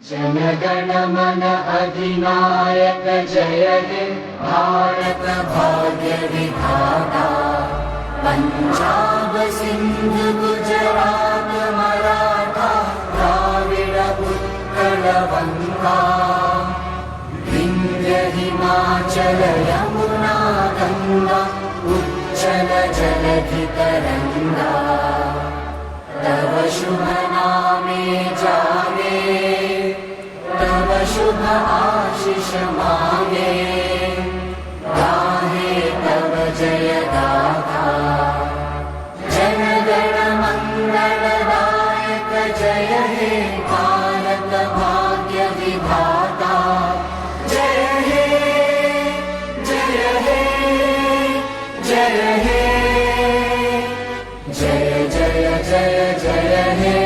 जनगण मन अधिनायक जय हे भारत भाग्य विधाता। पंजाब सिंध गुजरात मराठा द्राविड़ उत्कल बंगा। विंध्य हिमाचल यमुना गंगा उच्चल जलधि तरंगा। तव शुभ नामे जागे तव शुभ आशीष मांगे। गाहे तव जय गाथा जनगण मंगलदायक जय हे भारत भाग्य विधाता। जय हे जय हे जय हे जय जय जय जय हे।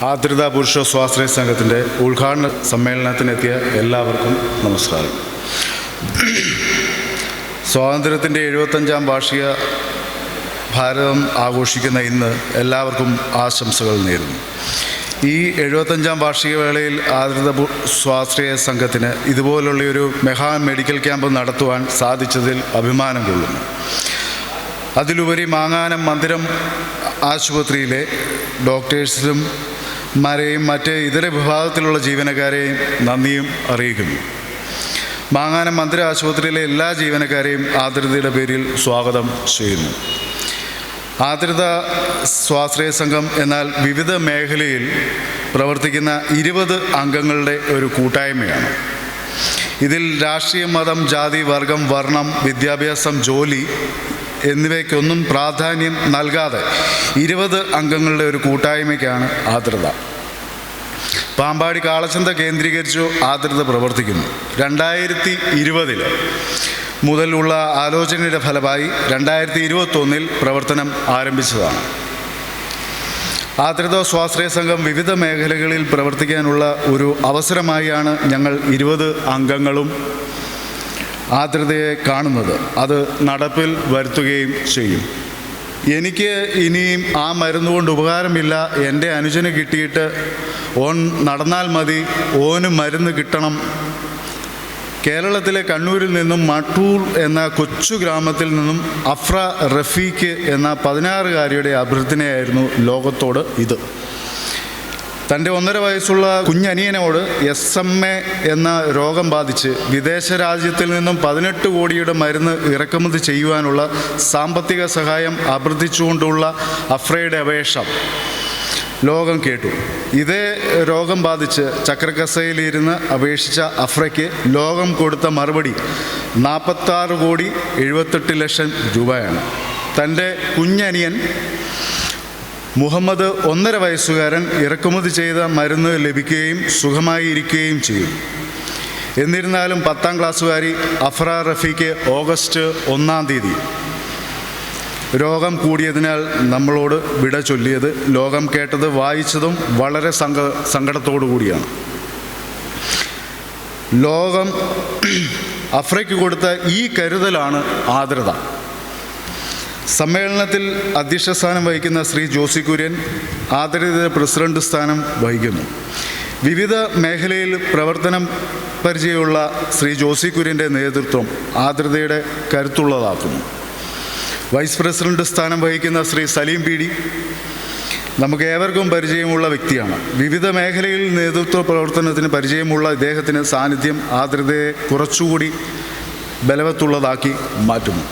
ആദ്രിത പുരുഷ സ്വാശ്രയ സംഘത്തിൻ്റെ ഉദ്ഘാടന സമ്മേളനത്തിനെത്തിയ എല്ലാവർക്കും നമസ്കാരം. സ്വാതന്ത്ര്യത്തിൻ്റെ 75-ാം വാർഷിക ഭാരതം ആഘോഷിക്കുന്ന ഇന്ന് എല്ലാവർക്കും ആശംസകൾ നേരുന്നു. ഈ 75-ാം വാർഷിക വേളയിൽ ആദ്രിത സ്വാശ്രയ സംഘത്തിന് ഇതുപോലുള്ളൊരു മെഗാ മെഡിക്കൽ ക്യാമ്പ് നടത്തുവാൻ സാധിച്ചതിൽ അഭിമാനം കൊള്ളുന്നു. അതിലുപരി മാങ്ങാനം മന്ദിരം ആശുപത്രിയിലെ ഡോക്ടേഴ്സിലും മറ്റ് ഇതര വിഭാഗത്തിലുള്ള ജീവനക്കാരെയും നന്ദിയും അറിയിക്കുന്നു. മാങ്ങാനം മന്ദിര ആശുപത്രിയിലെ എല്ലാ ജീവനക്കാരെയും ആദ്രിതയുടെ പേരിൽ സ്വാഗതം ചെയ്യുന്നു. ആദ്രിത സ്വാശ്രയ സംഘം എന്നാൽ വിവിധ മേഖലയിൽ പ്രവർത്തിക്കുന്ന 20 അംഗങ്ങളുടെ ഒരു കൂട്ടായ്മയാണ്. ഇതിൽ രാഷ്ട്രീയം, മതം, ജാതി, വർഗം, വർണ്ണം, വിദ്യാഭ്യാസം, ജോലി എന്നിവയ്ക്കൊന്നും പ്രാധാന്യം നൽകാതെ 20 അംഗങ്ങളുടെ ഒരു കൂട്ടായ്മയ്ക്കാണ് ആദ്രിത. പാമ്പാടി കാളച്ചന്ത കേന്ദ്രീകരിച്ചു ആദ്രിത പ്രവർത്തിക്കുന്നു. 2020 മുതലുള്ള ആലോചനയുടെ ഫലമായി 2021 പ്രവർത്തനം ആരംഭിച്ചതാണ്. ആദ്രിത സ്വാശ്രയ സംഘം വിവിധ മേഖലകളിൽ പ്രവർത്തിക്കാനുള്ള ഒരു അവസരമായാണ് ഞങ്ങൾ 20 അംഗങ്ങളും ആദ്രിതയെ കാണുന്നത്. അത് നടപ്പിൽ വരുത്തുകയും ചെയ്യും. എനിക്ക് ഇനിയും ആ മരുന്നുകൊണ്ട് ഉപകാരമില്ല, എൻ്റെ അനുജന് കിട്ടിയിട്ട് ഓൻ നടന്നാൽ മതി, ഓന് മരുന്ന് കിട്ടണം. കേരളത്തിലെ കണ്ണൂരിൽ നിന്നും മട്ടൂർ എന്ന കൊച്ചു ഗ്രാമത്തിൽ നിന്നും അഫ്ര റഫീഖ് എന്ന 16-കാരിയുടെ അഭ്യർത്ഥനയായിരുന്നു ലോകത്തോട് ഇത്. തൻ്റെ 1.5 വയസ്സുള്ള കുഞ്ഞനിയനോട് SMA എന്ന രോഗം ബാധിച്ച് വിദേശ രാജ്യത്തിൽ നിന്നും 18 കോടിയുടെ മരുന്ന് ഇറക്കുമതി ചെയ്യുവാനുള്ള സാമ്പത്തിക സഹായം അഭ്യർത്ഥിച്ചുകൊണ്ടുള്ള അഫ്രയുടെ അപേക്ഷ ലോകം കേട്ടു. ഇതേ രോഗം ബാധിച്ച് ചക്രക്കസയിലിരുന്ന് അപേക്ഷിച്ച അഫ്രയ്ക്ക് ലോകം കൊടുത്ത മറുപടി 46,78 ലക്ഷം രൂപയാണ്. തൻ്റെ കുഞ്ഞനിയൻ മുഹമ്മദ് 1.5 വയസ്സുകാരൻ ഇറക്കുമതി ചെയ്ത മരുന്ന് ലഭിക്കുകയും സുഖമായി ഇരിക്കുകയും ചെയ്യും. എന്നിരുന്നാലും 10ാം ക്ലാസ്സുകാരി അഫ്ര റഫീഖ് ഓഗസ്റ്റ് 1-ാം തീയതി രോഗം കൂടിയതിനാൽ നമ്മളോട് വിട ചൊല്ലിയത് ലോകം കേട്ടത് വായിച്ചതും വളരെ സങ്കടത്തോടു കൂടിയാണ്. ലോകം അഫ്രയ്ക്ക് കൊടുത്ത ഈ കരുതലാണ് ആദ്രിത. സമ്മേളനത്തിൽ അധ്യക്ഷ സ്ഥാനം വഹിക്കുന്ന ശ്രീ ജോസി കുര്യൻ ആദ്രിത പ്രസിഡന്റ് സ്ഥാനം വഹിക്കുന്നു. വിവിധ മേഖലയിൽ പ്രവർത്തനം പരിചയമുള്ള ശ്രീ ജോസി കുര്യൻ്റെ നേതൃത്വം ആദ്രിതയുടെ കരുത്തുള്ളതാക്കുന്നു. വൈസ് പ്രസിഡന്റ് സ്ഥാനം വഹിക്കുന്ന ശ്രീ സലീം പി.ഡി, നമുക്ക് ഏവർക്കും പരിചയമുള്ള വ്യക്തിയാണ്. വിവിധ മേഖലയിൽ നേതൃത്വ പ്രവർത്തനത്തിന് പരിചയമുള്ള ഇദ്ദേഹത്തിന് സാന്നിധ്യം ആർദ്രതയെ കുറച്ചുകൂടി ബലവത്തുള്ളതാക്കി മാറ്റുന്നു.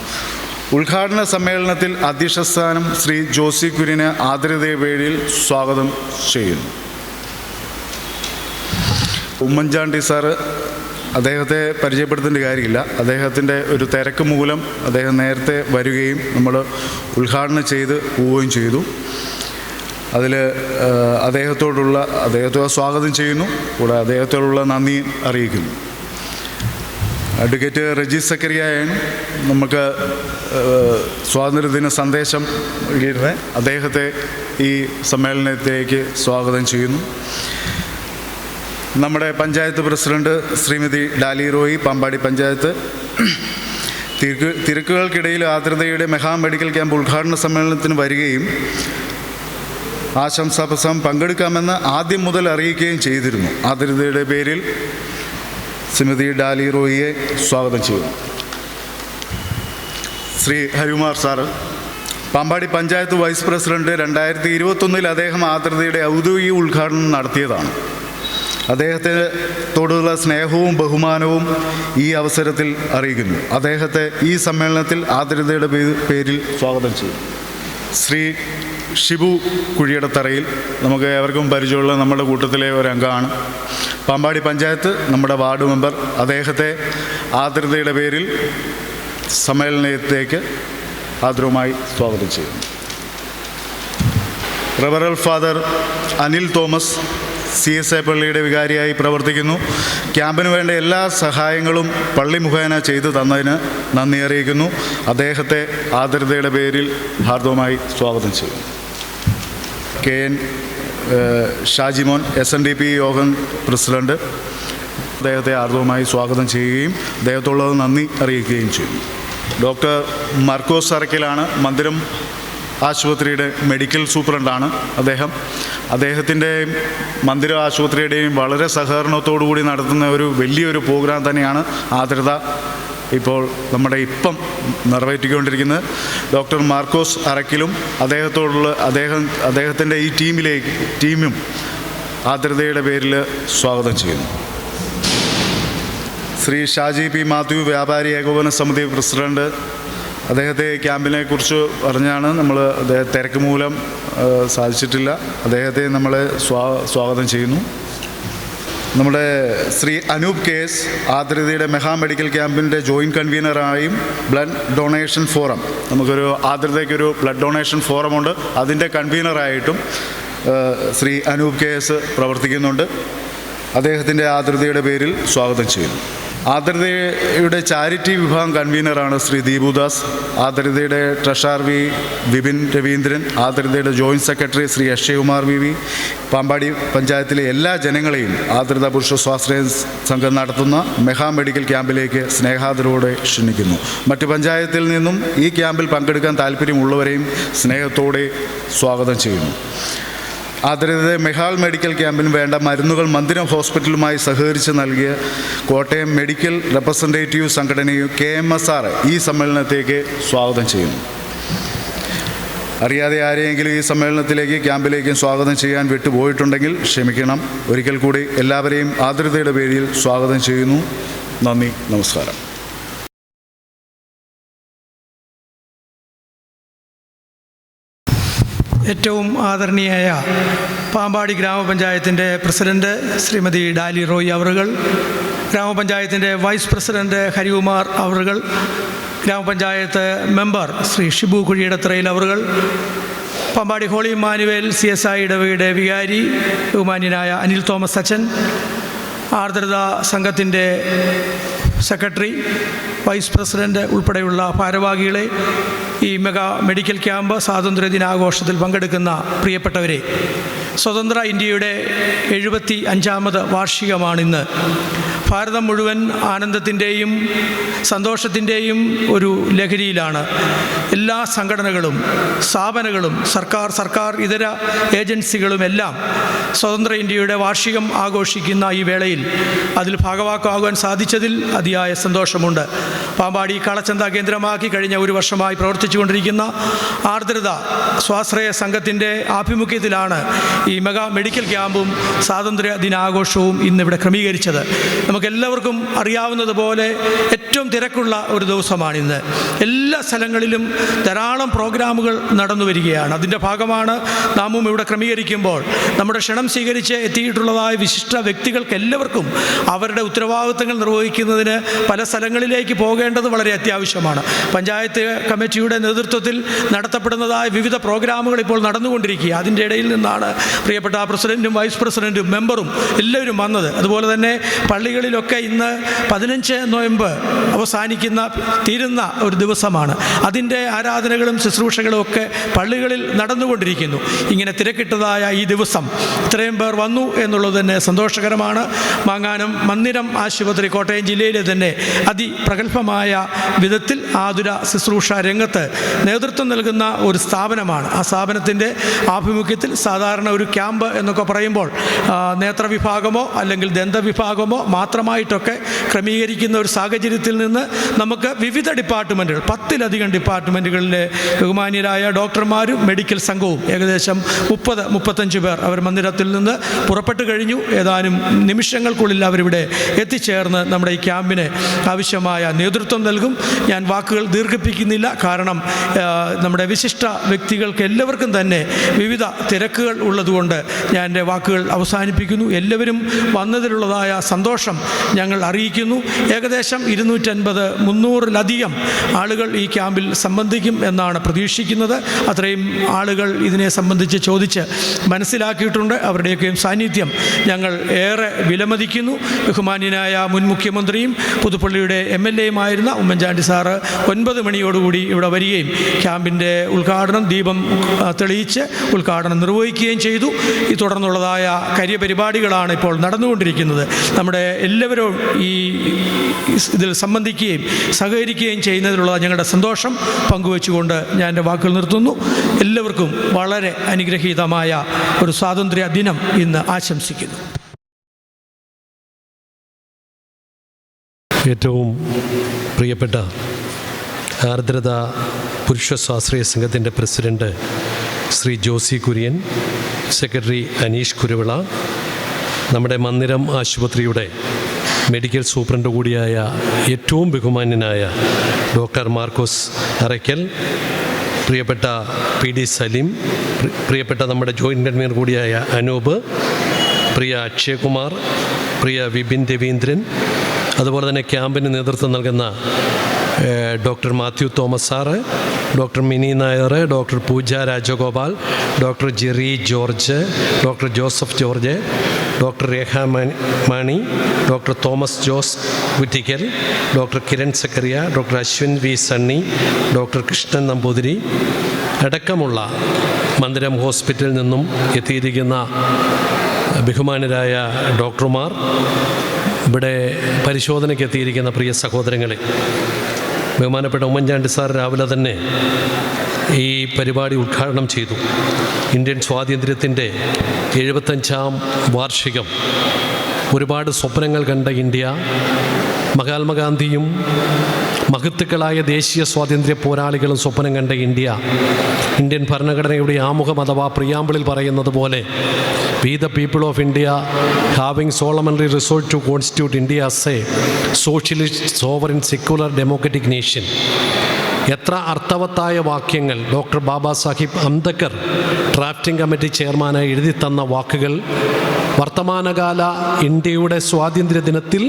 ഉദ്ഘാടന സമ്മേളനത്തിൽ അധ്യക്ഷസ്ഥാനം ശ്രീ ജോസി കുര്യന് ആർദ്രതയെ വേദിയിൽ സ്വാഗതം ചെയ്യുന്നു. ഉമ്മൻചാണ്ടി സാറ്, അദ്ദേഹത്തെ പരിചയപ്പെടുത്തേണ്ട കാര്യമില്ല. അദ്ദേഹത്തിൻ്റെ ഒരു തിരക്ക് മൂലം അദ്ദേഹം നേരത്തെ വരികയും നമ്മൾ ഉദ്ഘാടനം ചെയ്ത് പോവുകയും ചെയ്തു. അതിൽ അദ്ദേഹത്തെ സ്വാഗതം ചെയ്യുന്നു, കൂടെ അദ്ദേഹത്തോടുള്ള നന്ദി അറിയിക്കുന്നു. അഡ്വക്കേറ്റ് റജി സക്കറിയയാണ് നമുക്ക് സ്വാതന്ത്ര്യദിന സന്ദേശം നൽകിയിരുന്നത്. അദ്ദേഹത്തെ ഈ സമ്മേളനത്തിലേക്ക് സ്വാഗതം ചെയ്യുന്നു. നമ്മുടെ പഞ്ചായത്ത് പ്രസിഡന്റ് ശ്രീമതി ഡാലി റോയി, പാമ്പാടി പഞ്ചായത്ത്, തിരക്കുകൾക്കിടയിൽ ആർദ്രതയുടെ മെഗാ മെഡിക്കൽ ക്യാമ്പ് ഉദ്ഘാടന സമ്മേളനത്തിന് വരികയും ആശംസാപ്രസംഗം പങ്കെടുക്കാമെന്ന് ആദ്യം മുതൽ അറിയിക്കുകയും ചെയ്തിരുന്നു. ആർദ്രതയുടെ പേരിൽ ശ്രീമതി ഡാലി റോയിയെ സ്വാഗതം ചെയ്യുന്നു. Shri Harikumar sir, Pampady panchayat vice president, 2021 അദ്ദേഹം ആർദ്രതയുടെ ഔദ്യോഗിക ഉദ്ഘാടനം നടത്തിയതാണ്. അദ്ദേഹത്തോടുള്ള സ്നേഹവും ബഹുമാനവും ഈ അവസരത്തിൽ അറിയിക്കുന്നു. അദ്ദേഹത്തെ ഈ സമ്മേളനത്തിൽ ആർദ്രതയുടെ പേരിൽ സ്വാഗതം ചെയ്യും. ശ്രീ ഷിബു കുഴിയടത്തറയിൽ, നമുക്ക് ഏവർക്കും പരിചയമുള്ള നമ്മുടെ കൂട്ടത്തിലെ ഒരു അംഗമാണ്. പാമ്പാടി പഞ്ചായത്ത് നമ്മുടെ വാർഡ് മെമ്പർ. അദ്ദേഹത്തെ ആർദ്രതയുടെ പേരിൽ സമ്മേളനത്തിലേക്ക് ആദരവുമായി സ്വാഗതം ചെയ്യുന്നു. റവറൽ ഫാദർ അനിൽ തോമസ്, CSI പള്ളിയുടെ വികാരിയായി പ്രവർത്തിക്കുന്നു. ക്യാമ്പിന് വേണ്ട എല്ലാ സഹായങ്ങളും പള്ളി മുഖേന ചെയ്തു തന്നതിന് നന്ദി അറിയിക്കുന്നു. അദ്ദേഹത്തെ ആർദ്രതയുടെ പേരിൽ ഹാർദവമായി സ്വാഗതം ചെയ്യുന്നു. KN ഷാജിമോൻ, SNDP യോഗം പ്രസിഡന്റ്, അദ്ദേഹത്തെ ആർദ്രവുമായി സ്വാഗതം ചെയ്യുകയും അദ്ദേഹത്തോടുള്ളത് നന്ദി അറിയിക്കുകയും ചെയ്യുന്നു. ഡോക്ടർ മാർക്കോസ് അറക്കലാണ്, മന്ദിരം ആശുപത്രിയുടെ മെഡിക്കൽ സൂപ്രണ്ടാണ് അദ്ദേഹത്തിൻ്റെയും മന്ദിര ആശുപത്രിയുടെയും വളരെ സഹകരണത്തോടു കൂടി നടത്തുന്ന ഒരു വലിയൊരു പ്രോഗ്രാം തന്നെയാണ് ആർദ്രത ഇപ്പോൾ നിറവേറ്റിക്കൊണ്ടിരിക്കുന്നത്. ഡോക്ടർ മാർക്കോസ് അറക്കിലും അദ്ദേഹത്തിൻ്റെ ഈ ടീമും ആർദ്രതയുടെ പേരിൽ സ്വാഗതം ചെയ്യുന്നു. ശ്രീ ഷാജി പി മാത്യു, വ്യാപാരി ഏകോപന സമിതി പ്രസിഡന്റ്, അദ്ദേഹത്തെ ക്യാമ്പിനെ കുറിച്ച് പറഞ്ഞാണ്. നമ്മൾ തിരക്ക് മൂലം സാധിച്ചിട്ടില്ല. അദ്ദേഹത്തെ നമ്മൾ സ്വാഗതം ചെയ്യുന്നു. നമ്മുടെ ശ്രീ അനൂപ് KS, ആർദ്രതയുടെ മെഗാ മെഡിക്കൽ ക്യാമ്പിൻ്റെ ജോയിൻറ്റ് കൺവീനറായും ബ്ലഡ് ഡൊണേഷൻ ഫോറം, നമുക്കൊരു ആർദ്രതയ്ക്കൊരു ബ്ലഡ് ഡൊണേഷൻ ഫോറമുണ്ട്, അതിൻ്റെ കൺവീനറായിട്ടും ശ്രീ അനൂപ് KS പ്രവർത്തിക്കുന്നുണ്ട്. അദ്ദേഹത്തിൻ്റെ ആർദ്രതയുടെ പേരിൽ സ്വാഗതം ചെയ്യുന്നു. ആർദ്രതയുടെ ചാരിറ്റി വിഭാഗം കൺവീനറാണ് ശ്രീ ദീപുദാസ്. ആർദ്രതയുടെ ട്രഷറർ വിപിൻ രവീന്ദ്രൻ, ആർദ്രതയുടെ joint secretary Shri Akshayakumar VV. Pampady പഞ്ചായത്തിലെ എല്ലാ ജനങ്ങളെയും ആർദ്രത പുരുഷ സ്വാശ്രയ സംഘം നടത്തുന്ന മെഗാ മെഡിക്കൽ ക്യാമ്പിലേക്ക് സ്നേഹാദരവോടെ ക്ഷണിക്കുന്നു. മറ്റ് പഞ്ചായത്തിൽ നിന്നും ഈ ക്യാമ്പിൽ പങ്കെടുക്കാൻ താല്പര്യമുള്ളവരെയും സ്നേഹത്തോടെ സ്വാഗതം ചെയ്യുന്നു. ആർദ്രത മെഗാ മെഡിക്കൽ ക്യാമ്പിന് വേണ്ട മരുന്നുകൾ മന്ദിരം ഹോസ്പിറ്റലുമായി സഹകരിച്ച് നൽകിയ കോട്ടയം മെഡിക്കൽ റെപ്രസെൻറ്റേറ്റീവ് സംഘടനയും KMSR ഈ സമ്മേളനത്തേക്ക് സ്വാഗതം ചെയ്യുന്നു. അറിയാതെ ആരെയെങ്കിലും ഈ സമ്മേളനത്തിലേക്ക് ക്യാമ്പിലേക്കും സ്വാഗതം ചെയ്യാൻ വിട്ടുപോയിട്ടുണ്ടെങ്കിൽ ക്ഷമിക്കണം. ഒരിക്കൽ കൂടി എല്ലാവരെയും ആർദ്രതയുടെ പേരിൽ സ്വാഗതം ചെയ്യുന്നു. നന്ദി, നമസ്കാരം. ഏറ്റവും ആദരണീയായ പാമ്പാടി ഗ്രാമപഞ്ചായത്തിൻ്റെ പ്രസിഡന്റ് ശ്രീമതി ഡാലി റോയി അവറുകൾ, ഗ്രാമപഞ്ചായത്തിൻ്റെ വൈസ് പ്രസിഡന്റ് ഹരികുമാർ അവറുകൾ, ഗ്രാമപഞ്ചായത്ത് മെമ്പർ ശ്രീ ഷിബു കുഴിയടത്തറയിൽ അവറുകൾ, പാമ്പാടി ഹോളി ഇമ്മാനുവേൽ CSI ഇടവകയുടെ വികാരി ബഹുമാന്യനായ അനിൽ തോമസ് അച്ഛൻ, ആർദ്രത സംഘത്തിൻ്റെ സെക്രട്ടറി, വൈസ് പ്രസിഡന്റ് ഉൾപ്പെടെയുള്ള ഭാരവാഹികളെ, ഈ മെഗാ മെഡിക്കൽ ക്യാമ്പ് സ്വാതന്ത്ര്യ ദിനാഘോഷത്തിൽ പങ്കെടുക്കുന്ന പ്രിയപ്പെട്ടവരെ, സ്വതന്ത്ര ഇന്ത്യയുടെ 75ാമത് വാർഷികമാണിന്ന്. ഭാരതം മുഴുവൻ ആനന്ദത്തിൻ്റെയും സന്തോഷത്തിൻ്റെയും ഒരു ലഹരിയിലാണ്. എല്ലാ സംഘടനകളും സ്ഥാപനങ്ങളും സർക്കാർ ഇതര ഏജൻസികളുമെല്ലാം സ്വതന്ത്ര ഇന്ത്യയുടെ വാർഷികം ആഘോഷിക്കുന്ന ഈ വേളയിൽ അതിൽ ഭാഗവാക്കാകുവാൻ സാധിച്ചതിൽ അതിയായ സന്തോഷമുണ്ട്. പാമ്പാടി കാളച്ചന്ത കേന്ദ്രമാക്കി കഴിഞ്ഞ ഒരു വർഷമായി പ്രവർത്തിച്ചു കൊണ്ടിരിക്കുന്ന ആർദ്രത സ്വാശ്രയ സംഘത്തിൻ്റെ ആഭിമുഖ്യത്തിലാണ് ഈ മെഗാ മെഡിക്കൽ ക്യാമ്പും സ്വാതന്ത്ര്യ ദിനാഘോഷവും ഇന്നിവിടെ ക്രമീകരിച്ചത്. നമുക്കെല്ലാവർക്കും അറിയാവുന്നതുപോലെ ഏറ്റവും തിരക്കുള്ള ഒരു ദിവസമാണിന്ന്. എല്ലാ സ്ഥലങ്ങളിലും ധാരാളം പ്രോഗ്രാമുകൾ നടന്നു വരികയാണ്. അതിൻ്റെ ഭാഗമാണ് നാമും ഇവിടെ ക്രമീകരിക്കുമ്പോൾ നമ്മുടെ ക്ഷണം സ്വീകരിച്ച് എത്തിയിട്ടുള്ളതായ വിശിഷ്ട വ്യക്തികൾക്ക് എല്ലാവർക്കും അവരുടെ ഉത്തരവാദിത്തങ്ങൾ നിർവഹിക്കുന്നതിന് പല സ്ഥലങ്ങളിലേക്ക് പോകേണ്ടത് വളരെ അത്യാവശ്യമാണ്. പഞ്ചായത്ത് കമ്മിറ്റിയുടെ നേതൃത്വത്തിൽ നടത്തപ്പെടുന്നതായ വിവിധ പ്രോഗ്രാമുകൾ ഇപ്പോൾ നടന്നുകൊണ്ടിരിക്കുക. അതിൻ്റെ ഇടയിൽ നിന്നാണ് പ്രിയപ്പെട്ട പ്രസിഡൻറ്റും വൈസ് പ്രസിഡൻറ്റും മെമ്പറും എല്ലാവരും വന്നത്. അതുപോലെ തന്നെ പള്ളികളിലൊക്കെ ഇന്ന് 15 നോയമ്പ് തീരുന്ന ഒരു ദിവസമാണ്. അതിൻ്റെ ആരാധനകളും ശുശ്രൂഷകളും ഒക്കെ പള്ളികളിൽ നടന്നുകൊണ്ടിരിക്കുന്നു. ഇങ്ങനെ തിരക്കിട്ടതായ ഈ ദിവസം ഇത്രയും പേർ വന്നു എന്നുള്ളത് തന്നെ സന്തോഷകരമാണ്. മാങ്ങാനം മന്ദിരം ആശുപത്രി കോട്ടയം ജില്ലയിലെ തന്നെ അതിപ്രഗത്ഭമായ വിധത്തിൽ ആതുര ശുശ്രൂഷ രംഗത്ത് നേതൃത്വം നൽകുന്ന ഒരു സ്ഥാപനമാണ്. ആ സ്ഥാപനത്തിൻ്റെ ആഭിമുഖ്യത്തിൽ സാധാരണ ഒരു ക്യാമ്പ് എന്നൊക്കെ പറയുമ്പോൾ നേത്രവിഭാഗമോ അല്ലെങ്കിൽ ദന്തവിഭാഗമോ മാത്രമായിട്ടൊക്കെ ക്രമീകരിക്കുന്ന ഒരു സാഹചര്യത്തിൽ നിന്ന് നമുക്ക് വിവിധ ഡിപ്പാർട്ട്മെൻറ്റുകൾ 10-ലധികം ഡിപ്പാർട്ട്മെൻറ്റുകളിലെ ബഹുമാന്യരായ ഡോക്ടർമാരും മെഡിക്കൽ സംഘവും ഏകദേശം 30-35 പേർ അവർ മന്ദിരത്തിൽ നിന്ന് പുറപ്പെട്ടു കഴിഞ്ഞു. ഏതാനും നിമിഷങ്ങൾക്കുള്ളിൽ അവരിവിടെ എത്തിച്ചേർന്ന് നമ്മുടെ ഈ ക്യാമ്പിന് ആവശ്യമായ നേതൃത്വം നൽകും. ഞാൻ വാക്കുകൾ ദീർഘിപ്പിക്കുന്നില്ല. കാരണം നമ്മുടെ വിശിഷ്ട വ്യക്തികൾക്ക് എല്ലാവർക്കും തന്നെ വിവിധ തിരക്കുകൾ ഉള്ളതുകൊണ്ട് ഞാൻ എൻ്റെ വാക്കുകൾ അവസാനിപ്പിക്കുന്നു. എല്ലാവരും വന്നതിലുള്ളതായ സന്തോഷം ഞങ്ങൾ അറിയിക്കുന്നു. ഏകദേശം 250-300-ലധികം ആളുകൾ ഈ ക്യാമ്പിൽ സംബന്ധിക്കും എന്നാണ് പ്രതീക്ഷിക്കുന്നത്. അത്രയും ആളുകൾ ഇതിനെ സംബന്ധിച്ച് ചോദിച്ച് മനസ്സിലാക്കിയിട്ടുണ്ട്. അവരുടെയൊക്കെയും സാന്നിധ്യം ഞങ്ങൾ ഏറെ വിലമതിക്കുന്നു. ബഹുമാന്യനായ മുൻ മുഖ്യമന്ത്രിയും പുതുപ്പള്ളിയുടെ MLAയുമായിരുന്ന ഉമ്മൻചാണ്ടി സാറ് 9 മണിയോടുകൂടി ഇവിടെ വരികയും ക്യാമ്പിൻ്റെ ഉദ്ഘാടനം ദീപം തെളിയിച്ച് ഉദ്ഘാടനം നിർവഹിക്കുകയും ചെയ്തു. ഈ തുടർന്നുള്ളതായ കാര്യപരിപാടികളാണ് ഇപ്പോൾ നടന്നുകൊണ്ടിരിക്കുന്നത്. നമ്മുടെ എല്ലാവരും ഈ ഇതിൽ സംബന്ധിക്കുകയും സഹകരിക്കുകയും ചെയ്യുന്നതിലുള്ള ഞങ്ങളുടെ സന്തോഷം പങ്കുവെച്ചുകൊണ്ട് ഞാൻ എൻ്റെ വാക്കുകൾ നിർത്തുന്നു. എല്ലാവർക്കും വളരെ അനുഗ്രഹീതമായ ഒരു സ്വാതന്ത്ര്യ ദിനം ഇന്ന് ആശംസിക്കുന്നു. ഏറ്റവും പ്രിയപ്പെട്ട ആർദ്രത പുരുഷ സ്വാശ്രയ സംഘത്തിൻ്റെ പ്രസിഡന്റ് ശ്രീ ജോസി കുര്യൻ, സെക്രട്ടറി അനീഷ് കുരുവിള, നമ്മുടെ മന്ദിരം ആശുപത്രിയുടെ മെഡിക്കൽ സൂപ്രണ്ട് കൂടിയായ ഏറ്റവും ബഹുമാന്യനായ ഡോക്ടർ മാർക്കോസ് അറയ്ക്കൽ, പ്രിയപ്പെട്ട PD സലീം, പ്രിയപ്പെട്ട നമ്മുടെ ജോയിൻ്റ് കൺവീനർ കൂടിയായ അനൂപ്, പ്രിയ അക്ഷയകുമാർ, പ്രിയ വിപിൻ രവീന്ദ്രൻ, അതുപോലെ തന്നെ ക്യാമ്പിന് നേതൃത്വം നൽകുന്ന doctor Mathew Thomas sir, doctor Mini Nair, doctor Pooja Rajagopal, doctor Jerry George, doctor Joseph George, doctor Rekha Mani, doctor Thomas Jose Kuttikkal, doctor Kiran Zachariah, doctor Ashwin V Sunny, doctor Krishnan Namboothiri അടക്കമുള്ള മന്ദിരം ഹോസ്പിറ്റലിൽ നിന്നും എത്തിയിരിക്കുന്ന ബഹുമാനരായ ഡോക്ടർമാർ, ഇവിടെ പരിശോധനയ്ക്ക് എത്തിയിരിക്കുന്ന പ്രിയ സഹോദരങ്ങളെ, ബഹുമാനപ്പെട്ട ഉമ്മൻചാണ്ടി സാർ രാവിലെ തന്നെ ഈ പരിപാടി ഉദ്ഘാടനം ചെയ്തു. ഇന്ത്യൻ സ്വാതന്ത്ര്യത്തിൻ്റെ 75ാം വാർഷികം. ഒരുപാട് സ്വപ്നങ്ങൾ കണ്ട ഇന്ത്യ, മഹാത്മാഗാന്ധിയും മഹത്തുക്കളായ ദേശീയ സ്വാതന്ത്ര്യ പോരാളികളും സ്വപ്നം കണ്ട ഇന്ത്യ, ഇന്ത്യൻ ഭരണഘടനയുടെ ആമുഖം അഥവാ പ്രിയാമ്പിളിൽ പറയുന്നത് പോലെ We the people of India having solemnly resolved to constitute India as a socialist, sovereign, secular, democratic nation. എത്ര അർത്ഥവത്തായ വാക്യങ്ങൾ doctor Baba Sahib Ambedkar drafting committee ചെയർമാനായി എഴുതി തന്ന വാക്കുകൾ വർത്തമാനകാല ഇന്ത്യയുടെ സ്വാതന്ത്ര്യ ദിനത്തിൽ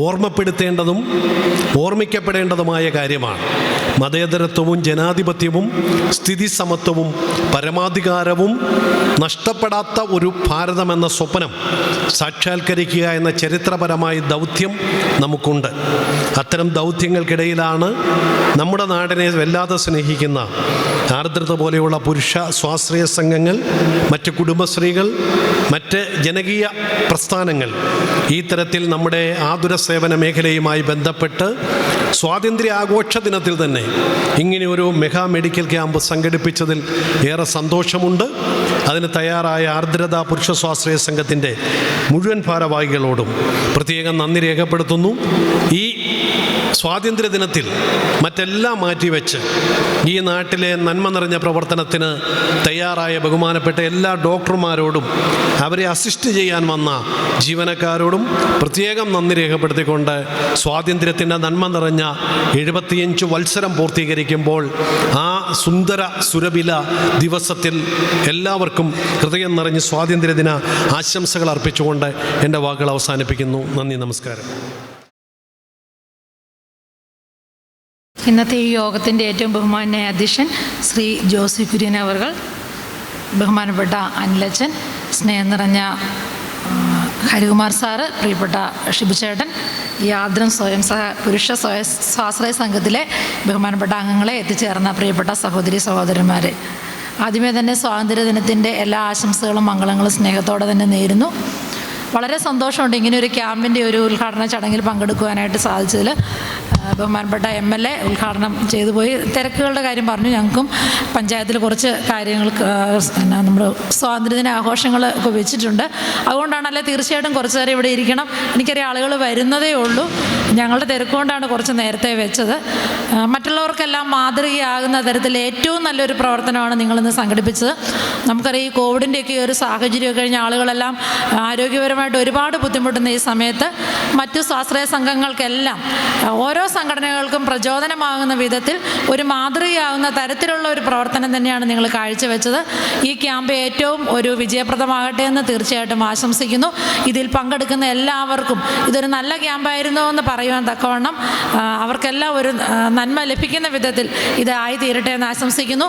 ഓർമ്മപ്പെടുത്തേണ്ടതും ഓർമ്മിക്കപ്പെടേണ്ടതുമായ കാര്യമാണ്. മതേതരത്വവും ജനാധിപത്യവും സ്ഥിതിസമത്വവും പരമാധികാരവും നഷ്ടപ്പെടാത്ത ഒരു ഭാരതമെന്ന സ്വപ്നം സാക്ഷാത്കരിക്കുക എന്ന ചരിത്രപരമായ ദൗത്യം നമുക്കുണ്ട്. അത്തരം ദൗത്യങ്ങൾക്കിടയിലാണ് നമ്മുടെ നാടിനെ വല്ലാതെ സ്നേഹിക്കുന്ന ആർദ്രത പോലെയുള്ള പുരുഷ സ്വാശ്രയ സംഘങ്ങൾ, മറ്റ് കുടുംബശ്രീകൾ, മറ്റ് ജനകീയ പ്രസ്ഥാനങ്ങൾ ഈ തരത്തിൽ നമ്മുടെ ആതുര സേവന മേഖലയുമായി ബന്ധപ്പെട്ട് സ്വാതന്ത്ര്യ ആഘോഷ ദിനത്തിൽ തന്നെ ഇങ്ങനെ ഒരു മെഗാ മെഡിക്കൽ ക്യാമ്പ് സംഘടിപ്പിച്ചതിൽ ഏറെ സന്തോഷമുണ്ട്. അതിന് തയ്യാറായ ആർദ്രത പുരുഷ സ്വാശ്രയ സംഘത്തിൻ്റെ മുഴുവൻ ഭാരവാഹികളോടും പ്രത്യേകം നന്ദി രേഖപ്പെടുത്തുന്നു. ഈ സ്വാതന്ത്ര്യദിനത്തിൽ മറ്റെല്ലാം മാറ്റിവെച്ച് ഈ നാട്ടിലെ നന്മ നിറഞ്ഞ പ്രവർത്തനത്തിന് തയ്യാറായ ബഹുമാനപ്പെട്ട എല്ലാ ഡോക്ടർമാരോടും അവരെ അസിസ്റ്റ് ചെയ്യാൻ വന്ന ജീവനക്കാരോടും പ്രത്യേകം നന്ദി രേഖപ്പെടുത്തിക്കൊണ്ട് സ്വാതന്ത്ര്യത്തിൻ്റെ നന്മ നിറഞ്ഞ 75 വത്സരം പൂർത്തീകരിക്കുമ്പോൾ ആ സുന്ദര സുരഭില ദിവസത്തിൽ എല്ലാവർക്കും ഹൃദയം നിറഞ്ഞ് സ്വാതന്ത്ര്യദിന ആശംസകൾ അർപ്പിച്ചുകൊണ്ട് എൻ്റെ വാക്കുകൾ അവസാനിപ്പിക്കുന്നു. നന്ദി, നമസ്കാരം. ഇന്നത്തെ ഈ യോഗത്തിൻ്റെ ഏറ്റവും ബഹുമാന്യ അധ്യക്ഷൻ ശ്രീ ജോസി കുര്യൻ അവർകൾ, ബഹുമാനപ്പെട്ട അനിലച്ചൻ, സ്നേഹം നിറഞ്ഞ ഹരികുമാർ സാറ്, പ്രിയപ്പെട്ട ഷിബുചേട്ടൻ, ഈ ആർദ്രം പുരുഷ സ്വാശ്രയ സംഘത്തിലെ ബഹുമാനപ്പെട്ട അംഗങ്ങളെ, എത്തിച്ചേർന്ന പ്രിയപ്പെട്ട സഹോദരി സഹോദരന്മാരെ, ആദ്യമേ തന്നെ സ്വാതന്ത്ര്യദിനത്തിൻ്റെ എല്ലാ ആശംസകളും മംഗളങ്ങളും സ്നേഹത്തോടെ തന്നെ നേരുന്നു. വളരെ സന്തോഷമുണ്ട് ഇങ്ങനെ ഒരു ക്യാമ്പിൻ്റെ ഒരു ഉദ്ഘാടന ചടങ്ങിൽ പങ്കെടുക്കുവാനായിട്ട് സാധിച്ചതിൽ. ബഹുമാനപ്പെട്ട MLA ഉദ്ഘാടനം ചെയ്തു പോയി. തിരക്കുകളുടെ കാര്യം പറഞ്ഞു. ഞങ്ങൾക്കും പഞ്ചായത്തിൽ കുറച്ച് കാര്യങ്ങൾ നമ്മൾ സ്വാതന്ത്ര്യദിന ആഘോഷങ്ങൾ ഒക്കെ വെച്ചിട്ടുണ്ട്. അതുകൊണ്ടാണല്ലേ തീർച്ചയായിട്ടും കുറച്ച് നേരം ഇവിടെ ഇരിക്കണം. എനിക്കറിയാം ആളുകൾ വരുന്നതേ ഉള്ളൂ. ഞങ്ങളുടെ തിരക്കുകൊണ്ടാണ് കുറച്ച് നേരത്തെ വെച്ചത്. മറ്റുള്ളവർക്കെല്ലാം മാതൃകയാകുന്ന തരത്തിൽ ഏറ്റവും നല്ലൊരു പ്രവർത്തനമാണ് നിങ്ങളിന്ന് സംഘടിപ്പിച്ചത്. നമുക്കറിയാം ഈ കോവിഡിൻ്റെയൊക്കെ ഒരു സാഹചര്യം കഴിഞ്ഞ ആളുകളെല്ലാം ആരോഗ്യപരമായിട്ട് ഒരുപാട് ബുദ്ധിമുട്ടുന്ന ഈ സമയത്ത് മറ്റു സ്വാശ്രയ സംഘങ്ങൾക്കെല്ലാം ഓരോ സംഘടനകൾക്കും പ്രചോദനമാകുന്ന വിധത്തിൽ ഒരു മാതൃകയാകുന്ന തരത്തിലുള്ള ഒരു പ്രവർത്തനം തന്നെയാണ് നിങ്ങൾ കാഴ്ചവെച്ചത്. ഈ ക്യാമ്പ് ഏറ്റവും ഒരു വിജയപ്രദമാകട്ടെ എന്ന് തീർച്ചയായിട്ടും ആശംസിക്കുന്നു. ഇതിൽ പങ്കെടുക്കുന്ന എല്ലാവർക്കും ഇതൊരു നല്ല ക്യാമ്പായിരുന്നു എന്ന് പറയുവാൻ തക്കവണ്ണം അവർക്കെല്ലാം ഒരു നന്മ ലഭിക്കുന്ന വിധത്തിൽ ഇത് ആയിത്തീരട്ടെ എന്ന് ആശംസിക്കുന്നു.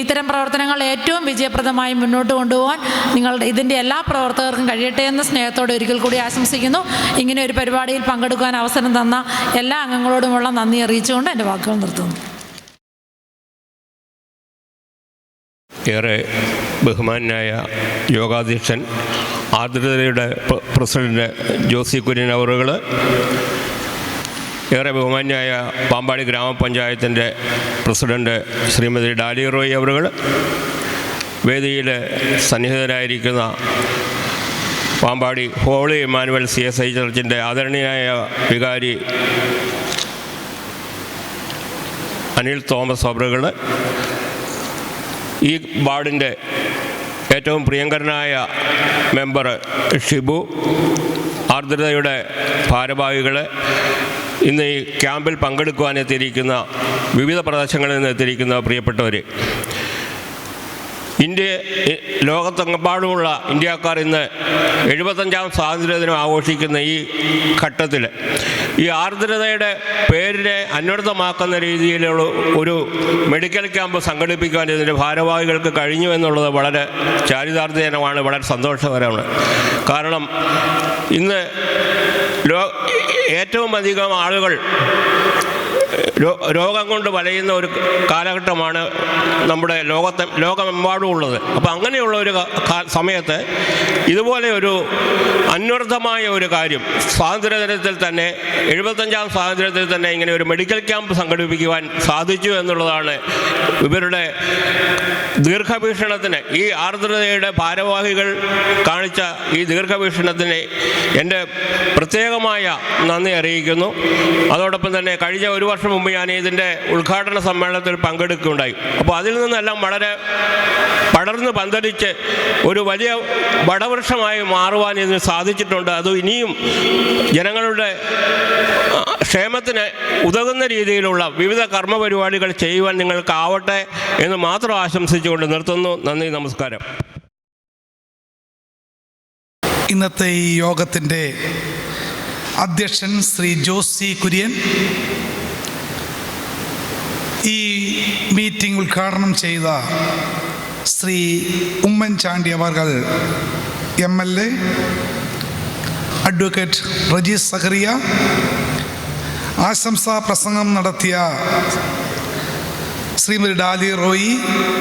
ഇത്തരം പ്രവർത്തനങ്ങൾ ഏറ്റവും വിജയപ്രദമായി മുന്നോട്ട് കൊണ്ടുപോകാൻ നിങ്ങളുടെ ഇതിൻ്റെ എല്ലാ പ്രവർത്തകർക്കും കഴിയട്ടെ എന്ന് സ്നേഹത്തോടെ ഒരിക്കൽ കൂടി ആശംസിക്കുന്നു. ഇങ്ങനെ ഒരു പരിപാടിയിൽ പങ്കെടുക്കാൻ അവസരം തന്ന എല്ലാ അംഗങ്ങളോടുമുള്ള നന്ദി അറിയിച്ചുകൊണ്ട് എൻ്റെ വാക്കുകൾ നിർത്തുന്നു. ഏറെ ബഹുമാനായ യോഗാധ്യക്ഷൻ ആർദ്രതയുടെ പ്രസിഡന്റ് ജോസി കുര്യൻ അവറുകൾ, ഏറെ ബഹുമാന്യായ പാമ്പാടി ഗ്രാമപഞ്ചായത്തിൻ്റെ പ്രസിഡന്റ് ശ്രീമതി ഡാലി റോയ് അവറുകൾ, വേദിയിൽ സന്നിഹിതരായിരിക്കുന്ന പാമ്പാടി ഹോളി ഇമ്മാനുവൽ CSI ചർച്ചിൻ്റെ ആദരണീയനായ വികാരി അനിൽ തോമസ് അവറുകൾ, ഈ വാർഡിൻ്റെ ഏറ്റവും പ്രിയങ്കരനായ മെമ്പർ ഷിബു, ആർദ്രതയുടെ ഭാരവാഹികൾ, ഇന്ന് ഈ ക്യാമ്പിൽ പങ്കെടുക്കുവാനെത്തിയിരിക്കുന്ന വിവിധ പ്രദേശങ്ങളിൽ നിന്ന് എത്തിയിരിക്കുന്ന പ്രിയപ്പെട്ടവർ, ലോകത്തെമ്പാടുമുള്ള ഇന്ത്യക്കാർ ഇന്ന് 75ാം സ്വാതന്ത്ര്യദിനം ആഘോഷിക്കുന്ന ഈ ഘട്ടത്തിൽ ഈ ആർദ്രതയുടെ പേരിനെ അന്വർത്ഥമാക്കുന്ന രീതിയിലുള്ള ഒരു മെഡിക്കൽ ക്യാമ്പ് സംഘടിപ്പിക്കുവാൻ ഇതിൻ്റെ ഭാരവാഹികൾക്ക് കഴിഞ്ഞു എന്നുള്ളത് വളരെ ചാരിതാർത്ഥ്യജനകമാണ്, വളരെ സന്തോഷകരമാണ്. കാരണം ഇന്ന് ഏറ്റവും അധികം ആളുകൾ രോഗം കൊണ്ട് വലയുന്ന ഒരു കാലഘട്ടമാണ് നമ്മുടെ ലോകമെമ്പാടും ഉള്ളത്. അപ്പോൾ അങ്ങനെയുള്ള ഒരു സമയത്ത് ഇതുപോലെ ഒരു അന്വർത്ഥമായ ഒരു കാര്യം സ്വാതന്ത്ര്യദിനത്തിൽ തന്നെ 75ാം സ്വാതന്ത്ര്യത്തിൽ തന്നെ ഇങ്ങനെ ഒരു മെഡിക്കൽ ക്യാമ്പ് സംഘടിപ്പിക്കുവാൻ സാധിച്ചു എന്നുള്ളതാണ് ഇവരുടെ ദീർഘവീക്ഷണത്തിന്, ഈ ആർദ്രതയുടെ ഭാരവാഹികൾ കാണിച്ച ഈ ദീർഘവീക്ഷണത്തിന് എൻ്റെ പ്രത്യേകമായ നന്ദി അറിയിക്കുന്നു. അതോടൊപ്പം തന്നെ കഴിഞ്ഞ ഒരു വർഷം മുമ്പ് ഞാൻ ഇതിൻ്റെ ഉദ്ഘാടന സമ്മേളനത്തിൽ പങ്കെടുക്കുകയുണ്ടായി. അപ്പോൾ അതിൽ നിന്നെല്ലാം വളരെ പടർന്ന് പന്തലിച്ച് ഒരു വലിയ വടവൃക്ഷമായി മാറുവാൻ ഇതിന് സാധിച്ചിട്ടുണ്ട്. അത് ഇനിയും ജനങ്ങളുടെ ക്ഷേമത്തിന് ഉതകുന്ന രീതിയിലുള്ള വിവിധ കർമ്മപരിപാടികൾ ചെയ്യുവാൻ നിങ്ങൾക്കാവട്ടെ എന്ന് മാത്രം ആശംസിച്ചുകൊണ്ട് നിർത്തുന്നു. നന്ദി, നമസ്കാരം. ഇന്നത്തെ ഈ യോഗത്തിൻ്റെ അധ്യക്ഷൻ ശ്രീ ജോസി കുര്യൻ, ഈ മീറ്റിംഗ് ഉദ്ഘാടനം ചെയ്ത ശ്രീ ഉമ്മൻചാണ്ടി അവർ MLA, അഡ്വക്കേറ്റ് റജീസ് സഖറിയ, ആശംസാ പ്രസംഗം നടത്തിയ ശ്രീമതി ഡാലി റോയി,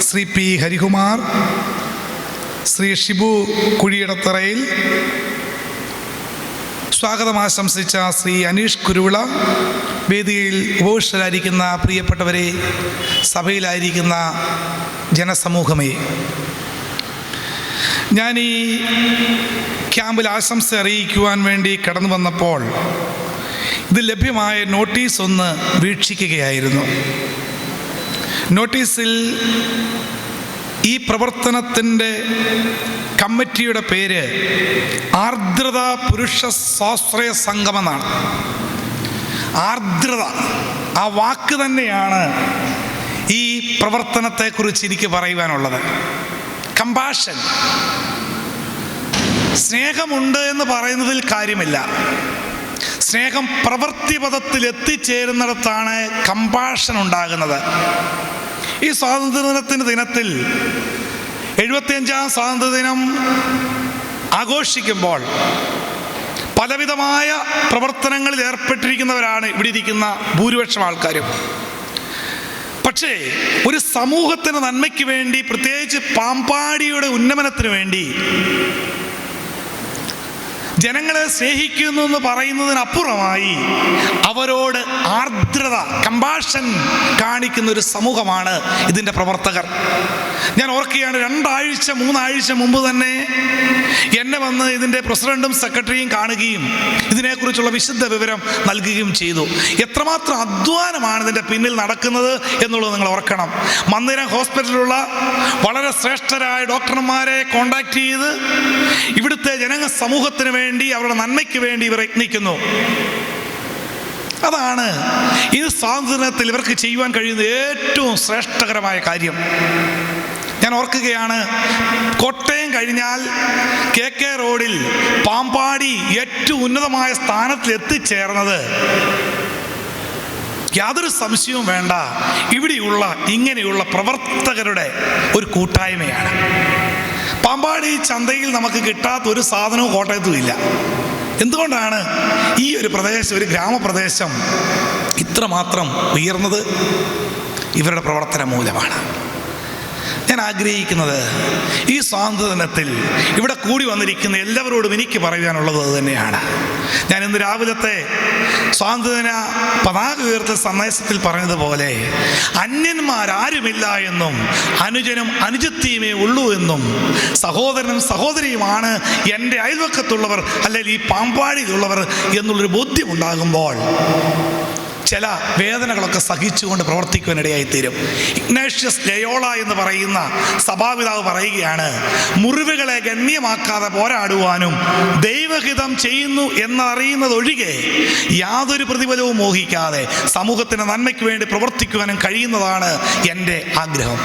ശ്രീ P. ഹരികുമാർ, ശ്രീ ഷിബു കുഴിയിടത്തറയിൽ, സ്വാഗതം ആശംസിച്ച ശ്രീ അനീഷ് കുരുവിള, വേദിയിൽ ഉപവിഷ്ടരായിരിക്കുന്ന പ്രിയപ്പെട്ടവരെ, സഭയിലായിരിക്കുന്ന ജനസമൂഹമേ, ഞാൻ ഈ ക്യാമ്പിൽ ആശംസ അറിയിക്കുവാൻ വേണ്ടി കടന്നു വന്നപ്പോൾ ഇത് ലഭ്യമായ നോട്ടീസ് ഒന്ന് വീക്ഷിക്കുകയായിരുന്നു. നോട്ടീസിൽ ഈ പ്രവർത്തനത്തിൻ്റെ കമ്മിറ്റിയുടെ പേര് ആർദ്രത പുരുഷ സ്വാശ്രയ സംഘം എന്നാണ്. ആർദ്രത, ആ വാക്ക് തന്നെയാണ് ഈ പ്രവർത്തനത്തെക്കുറിച്ച് എനിക്ക് പറയുവാനുള്ളത്. കമ്പാഷൻ, സ്നേഹമുണ്ട് എന്ന് പറയുന്നതിൽ കാര്യമില്ല. സ്നേഹം പ്രവൃത്തിപഥത്തിൽ എത്തിച്ചേരുന്നിടത്താണ് കമ്പാഷൻ ഉണ്ടാകുന്നത്. ഈ സ്വാതന്ത്ര്യദിനത്തിൻ്റെ ദിനത്തിൽ 75ാം സ്വാതന്ത്ര്യദിനം ആഘോഷിക്കുമ്പോൾ പലവിധമായ പ്രവർത്തനങ്ങളിൽ ഏർപ്പെട്ടിരിക്കുന്നവരാണ് ഇവിടെ ഇരിക്കുന്ന ഭൂരിപക്ഷം ആൾക്കാരും. പക്ഷേ ഒരു സമൂഹത്തിന് നന്മയ്ക്ക് വേണ്ടി, പ്രത്യേകിച്ച് പാമ്പാടിയുടെ ഉന്നമനത്തിന് വേണ്ടി ജനങ്ങളെ സ്നേഹിക്കുന്നു എന്ന് പറയുന്നതിനപ്പുറമായി അവരോട് ആർദ്രത, കമ്പാഷൻ കാണിക്കുന്ന ഒരു സമൂഹമാണ് ഇതിൻ്റെ പ്രവർത്തകർ. ഞാൻ ഓർക്കുകയാണ്, 2-3 ആഴ്ച മുമ്പ് തന്നെ എന്നെ വന്ന് ഇതിൻ്റെ പ്രസിഡന്റും സെക്രട്ടറിയും കാണുകയും ഇതിനെക്കുറിച്ചുള്ള വിശദ വിവരം നൽകുകയും ചെയ്തു. എത്രമാത്രം അധ്വാനമാണ് ഇതിൻ്റെ പിന്നിൽ നടക്കുന്നത് എന്നുള്ളത് നിങ്ങൾ ഓർക്കണം. മന്ദിരം ഹോസ്പിറ്റലിലുള്ള വളരെ ശ്രേഷ്ഠരായ ഡോക്ടർമാരെ കോണ്ടാക്ട് ചെയ്ത് ഇവിടുത്തെ ജനങ്ങൾ സമൂഹത്തിന് വേണ്ടി, അവരുടെ നന്മയ്ക്ക് വേണ്ടി ഇവർ യത്നിക്കുന്നു. അതാണ് ഈ സ്വാതന്ത്ര്യത്തിൽ ഇവർക്ക് ചെയ്യുവാൻ കഴിയുന്ന ഏറ്റവും ശ്രേഷ്ഠകരമായ കാര്യം. ഞാൻ ഓർക്കുകയാണ്, കോട്ടയം കഴിഞ്ഞാൽ KK റോഡിൽ പാമ്പാടി ഏറ്റവും ഉന്നതമായ സ്ഥാനത്തിൽ എത്തിച്ചേർന്നത് യാതൊരു സംശയവും വേണ്ട, ഇവിടെയുള്ള ഇങ്ങനെയുള്ള പ്രവർത്തകരുടെ ഒരു കൂട്ടായ്മയാണ്. പാമ്പാടി ചന്തയിൽ നമുക്ക് കിട്ടാത്ത ഒരു സാധനവും കോട്ടയത്തും ഇല്ല. എന്തുകൊണ്ടാണ് ഈ ഒരു പ്രദേശം, ഒരു ഗ്രാമപ്രദേശം ഇത്രമാത്രം ഉയർന്നത്? ഇവരുടെ പ്രവർത്തനം മൂലമാണ്. ഞാൻ ആഗ്രഹിക്കുന്നത്, ഈ സ്വാതന്ത്ര്യദിനത്തിൽ ഇവിടെ കൂടി വന്നിരിക്കുന്ന എല്ലാവരോടും എനിക്ക് പറയാനുള്ളത് അത് തന്നെയാണ്. ഞാൻ ഇന്ന് രാവിലത്തെ സ്വാതന്ത്ര്യദിന പതാക ഉയർത്തൽ സന്ദേശത്തിൽ പറഞ്ഞതുപോലെ, അന്യന്മാരാരുമില്ല എന്നും അനുജനും അനുജത്തിയുമേ ഉള്ളൂ എന്നും സഹോദരനും സഹോദരിയുമാണ് എൻ്റെ അയൽവക്കത്തുള്ളവർ, അല്ലെങ്കിൽ ഈ പാമ്പാടിയിലുള്ളവർ എന്നുള്ളൊരു ബോധ്യമുണ്ടാകുമ്പോൾ ചില വേദനകളൊക്കെ സഹിച്ചുകൊണ്ട് പ്രവർത്തിക്കുവാനിടയായിത്തീരും. ഇഗ്നേഷ്യസ് ലയോള എന്ന് പറയുന്ന സഭാപിതാവ് പറയുകയാണ്, മുറിവുകളെ ഗണ്യമാക്കാതെ പോരാടുവാനും ദൈവഹിതം ചെയ്യുന്നു എന്നറിയുന്നതൊഴികെ യാതൊരു പ്രതിഫലവും മോഹിക്കാതെ സമൂഹത്തിൻ്റെ നന്മയ്ക്ക് വേണ്ടി പ്രവർത്തിക്കുവാനും കഴിയുന്നതാണ് എൻ്റെ ആഗ്രഹം.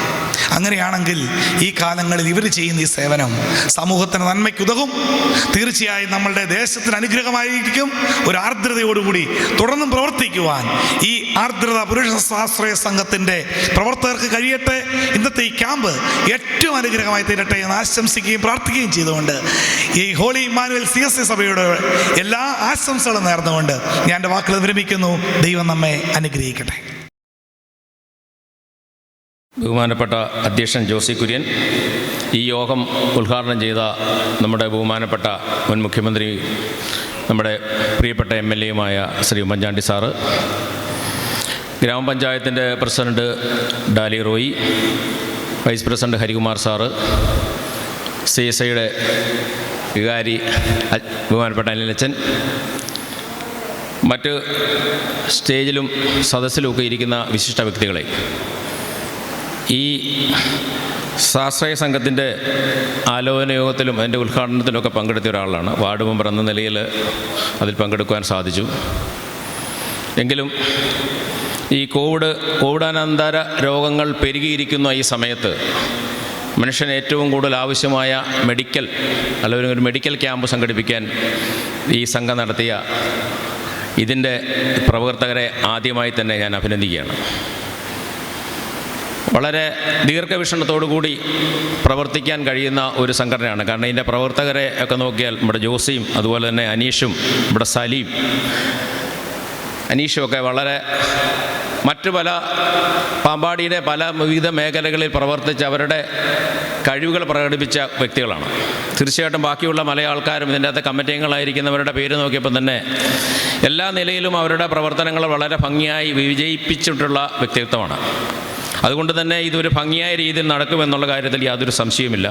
അങ്ങനെയാണെങ്കിൽ ഈ കാലങ്ങളിൽ ഇവർ ചെയ്യുന്ന ഈ സേവനം സമൂഹത്തിന് നന്മയ്ക്കുതകും. തീർച്ചയായും നമ്മളുടെ ദേശത്തിന് അനുഗ്രഹമായിരിക്കും. ഒരു ആർദ്രതയോടുകൂടി തുടർന്നും പ്രവർത്തിക്കുവാൻ ഈ ആർദ്രത പുരുഷ സ്വാശ്രയ സംഘത്തിൻ്റെ പ്രവർത്തകർക്ക് കഴിയട്ടെ. ഇന്നത്തെ ഈ ക്യാമ്പ് ഏറ്റവും അനുഗ്രഹമായി തീരട്ടെ എന്ന് ആശംസിക്കുകയും പ്രാർത്ഥിക്കുകയും ചെയ്തുകൊണ്ട് ഈ ഹോളി ഇമ്മാനുവൽ CSI സഭയുടെ എല്ലാ ആശംസകളും നേർന്നുകൊണ്ട് ഞാൻ എൻ്റെ വാക്കുകൾ വിരമിക്കുന്നു. ദൈവം നമ്മെ അനുഗ്രഹിക്കട്ടെ. ബഹുമാനപ്പെട്ട അധ്യക്ഷൻ ജോസി കുര്യൻ, ഈ യോഗം ഉദ്ഘാടനം ചെയ്ത നമ്മുടെ ബഹുമാനപ്പെട്ട മുൻ മുഖ്യമന്ത്രി, നമ്മുടെ പ്രിയപ്പെട്ട MLA ശ്രീ ഉമ്മൻചാണ്ടി സാറ്, ഗ്രാമപഞ്ചായത്തിൻ്റെ president Daly Roy, vice president Harikumar sir, CSIയുടെ വികാരി ബഹുമാനപ്പെട്ട അനിലച്ചൻ, മറ്റ് സ്റ്റേജിലും സദസ്സിലുമൊക്കെ ഇരിക്കുന്ന വിശിഷ്ട വ്യക്തികളെ, ഈ സ്വാശ്രയ സംഘത്തിൻ്റെ ആലോചന യോഗത്തിലും അതിൻ്റെ ഉദ്ഘാടനത്തിലുമൊക്കെ പങ്കെടുത്ത ഒരാളാണ്. വാർഡ് മെമ്പർ എന്ന നിലയിൽ അതിൽ പങ്കെടുക്കുവാൻ സാധിച്ചു. എങ്കിലും ഈ കോവിഡാനന്തര രോഗങ്ങൾ പെരുകിയിരിക്കുന്ന ഈ സമയത്ത് മനുഷ്യന് ഏറ്റവും കൂടുതൽ ആവശ്യമായ അല്ലെങ്കിൽ ഒരു മെഡിക്കൽ ക്യാമ്പ് സംഘടിപ്പിക്കാൻ ഈ സംഘം നടത്തിയ ഇതിൻ്റെ പ്രവർത്തകരെ ആദ്യമായി തന്നെ ഞാൻ അഭിനന്ദിക്കുകയാണ്. വളരെ ദീർഘവീക്ഷണത്തോടു കൂടി പ്രവർത്തിക്കാൻ കഴിയുന്ന ഒരു സംഘടനയാണ്. കാരണം ഇതിൻ്റെ പ്രവർത്തകരെ ഒക്കെ നോക്കിയാൽ നമ്മുടെ ജോസിയും അതുപോലെ തന്നെ അനീഷും ഇവിടെ സലീം അനീഷും ഒക്കെ വളരെ മറ്റു പല പാമ്പാടിയുടെ പല വിവിധ മേഖലകളിൽ പ്രവർത്തിച്ച് അവരുടെ കഴിവുകൾ പ്രകടിപ്പിച്ച വ്യക്തികളാണ്. തീർച്ചയായിട്ടും ബാക്കിയുള്ള മലയാൾക്കാരും ഇതിൻ്റെ അകത്ത് കമ്മിറ്റി അംഗങ്ങളായിരിക്കുന്നവരുടെ പേര് നോക്കിയപ്പോൾ തന്നെ എല്ലാ നിലയിലും അവരുടെ പ്രവർത്തനങ്ങൾ വളരെ ഭംഗിയായി വിജയിപ്പിച്ചിട്ടുള്ള വ്യക്തിത്വമാണ്. അതുകൊണ്ട് തന്നെ ഇതൊരു ഭംഗിയായ രീതിയിൽ നടക്കുമെന്നുള്ള കാര്യത്തിൽ യാതൊരു സംശയവുമില്ല.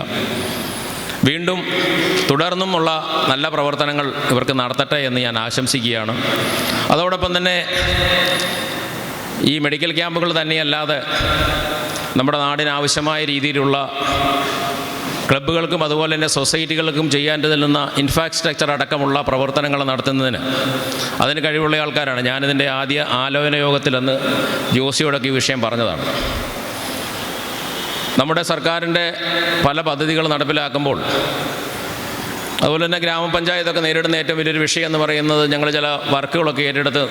വീണ്ടും തുടർന്നുമുള്ള നല്ല പ്രവർത്തനങ്ങൾ ഇവർക്ക് നടത്തട്ടെ എന്ന് ഞാൻ ആശംസിക്കുകയാണ്. അതോടൊപ്പം തന്നെ ഈ മെഡിക്കൽ ക്യാമ്പുകൾ തന്നെയല്ലാതെ നമ്മുടെ നാടിന് ആവശ്യമായ രീതിയിലുള്ള ക്ലബ്ബുകൾക്കും അതുപോലെ തന്നെ സൊസൈറ്റികൾക്കും ചെയ്യാൻ ഇൻഫ്രാസ്ട്രക്ചർ അടക്കമുള്ള പ്രവർത്തനങ്ങൾ നടത്തുന്നതിന് അതിന് കഴിവുള്ള ആൾക്കാരാണ്. ഞാനിതിൻ്റെ ആദ്യ ആലോചന യോഗത്തിലന്ന് ജോസിയോടൊക്കെ ഈ വിഷയം പറഞ്ഞതാണ്. നമ്മുടെ സർക്കാരിൻ്റെ പല പദ്ധതികൾ നടപ്പിലാക്കുമ്പോൾ അതുപോലെ തന്നെ ഗ്രാമപഞ്ചായത്തൊക്കെ നേരിടുന്ന ഏറ്റവും വലിയൊരു വിഷയം എന്ന് പറയുന്നത് ഞങ്ങൾ ചില വർക്കുകളൊക്കെ ഏറ്റെടുത്ത്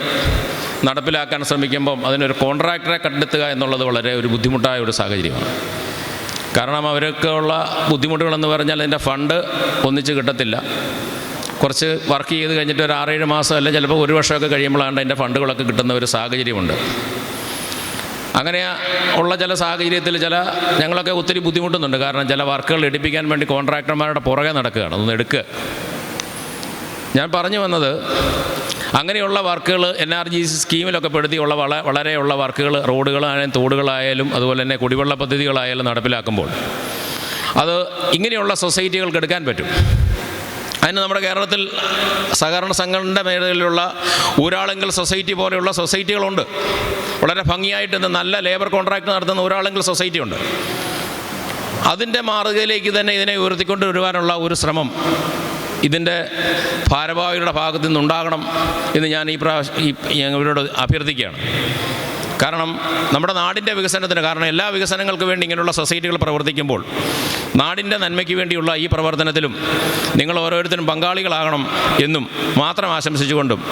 നടപ്പിലാക്കാൻ ശ്രമിക്കുമ്പം അതിനൊരു കോൺട്രാക്ടറെ കണ്ടെത്തുക എന്നുള്ളത് വളരെ ഒരു ബുദ്ധിമുട്ടായ ഒരു സാഹചര്യമാണ്. കാരണം അവർക്കുള്ള ബുദ്ധിമുട്ടുകളെന്ന് പറഞ്ഞാൽ അതിൻ്റെ ഫണ്ട് ഒന്നിച്ച് കിട്ടത്തില്ല. കുറച്ച് വർക്ക് ചെയ്ത് കഴിഞ്ഞിട്ട് ഒരു 6-7 മാസം അല്ല ചിലപ്പോൾ 1 വർഷമൊക്കെ കഴിയുമ്പോഴാണ് അതിൻ്റെ ഫണ്ടുകളൊക്കെ കിട്ടുന്ന ഒരു സാഹചര്യമുണ്ട്. അങ്ങനെ ഉള്ള ചില സാഹചര്യത്തിൽ ഞങ്ങളൊക്കെ ഒത്തിരി ബുദ്ധിമുട്ടുന്നുണ്ട്. കാരണം ചില വർക്കുകൾ എടുപ്പിക്കാൻ വേണ്ടി കോൺട്രാക്ടർമാരുടെ പുറകെ നടക്കുകയാണ്. ഒന്ന് എടുക്കുക. ഞാൻ പറഞ്ഞു വന്നത് അങ്ങനെയുള്ള വർക്കുകൾ NRGC സ്കീമിലൊക്കെ പെടുത്തിയുള്ള വളരെയുള്ള വർക്കുകൾ റോഡുകളായാലും തോടുകളായാലും അതുപോലെ തന്നെ കുടിവെള്ള പദ്ധതികളായാലും നടപ്പിലാക്കുമ്പോൾ അത് ഇങ്ങനെയുള്ള സൊസൈറ്റികൾക്ക് എടുക്കാൻ പറ്റും. അതിന് നമ്മുടെ കേരളത്തിൽ സഹകരണ സംഘങ്ങളുടെ മേഖലയിലുള്ള ഊരാളെങ്കിൽ സൊസൈറ്റി പോലെയുള്ള സൊസൈറ്റികളുണ്ട്. വളരെ ഭംഗിയായിട്ട് നല്ല ലേബർ കോൺട്രാക്ട് നടത്തുന്ന ഊരാളെങ്കിൽ സൊസൈറ്റി ഉണ്ട്. അതിൻ്റെ മാതൃകയിലേക്ക് തന്നെ ഇതിനെ ഉയർത്തിക്കൊണ്ട് വരുവാനുള്ള ഒരു ശ്രമം ഇതിൻ്റെ ഭാരവാഹികളുടെ ഭാഗത്തു നിന്നുണ്ടാകണം എന്ന് ഞാൻ ഇവരോട് അഭ്യർത്ഥിക്കുകയാണ്. കാരണം നമ്മുടെ നാടിൻ്റെ വികസനത്തിന്, കാരണം എല്ലാ വികസനങ്ങൾക്ക് വേണ്ടി ഇങ്ങനെയുള്ള സൊസൈറ്റികൾ പ്രവർത്തിക്കുമ്പോൾ നാടിൻ്റെ നന്മയ്ക്ക് വേണ്ടിയുള്ള ഈ പ്രവർത്തനത്തിലും നിങ്ങൾ ഓരോരുത്തരും പങ്കാളികളാകണം എന്നും മാത്രം ആശംസിച്ചുകൊണ്ടും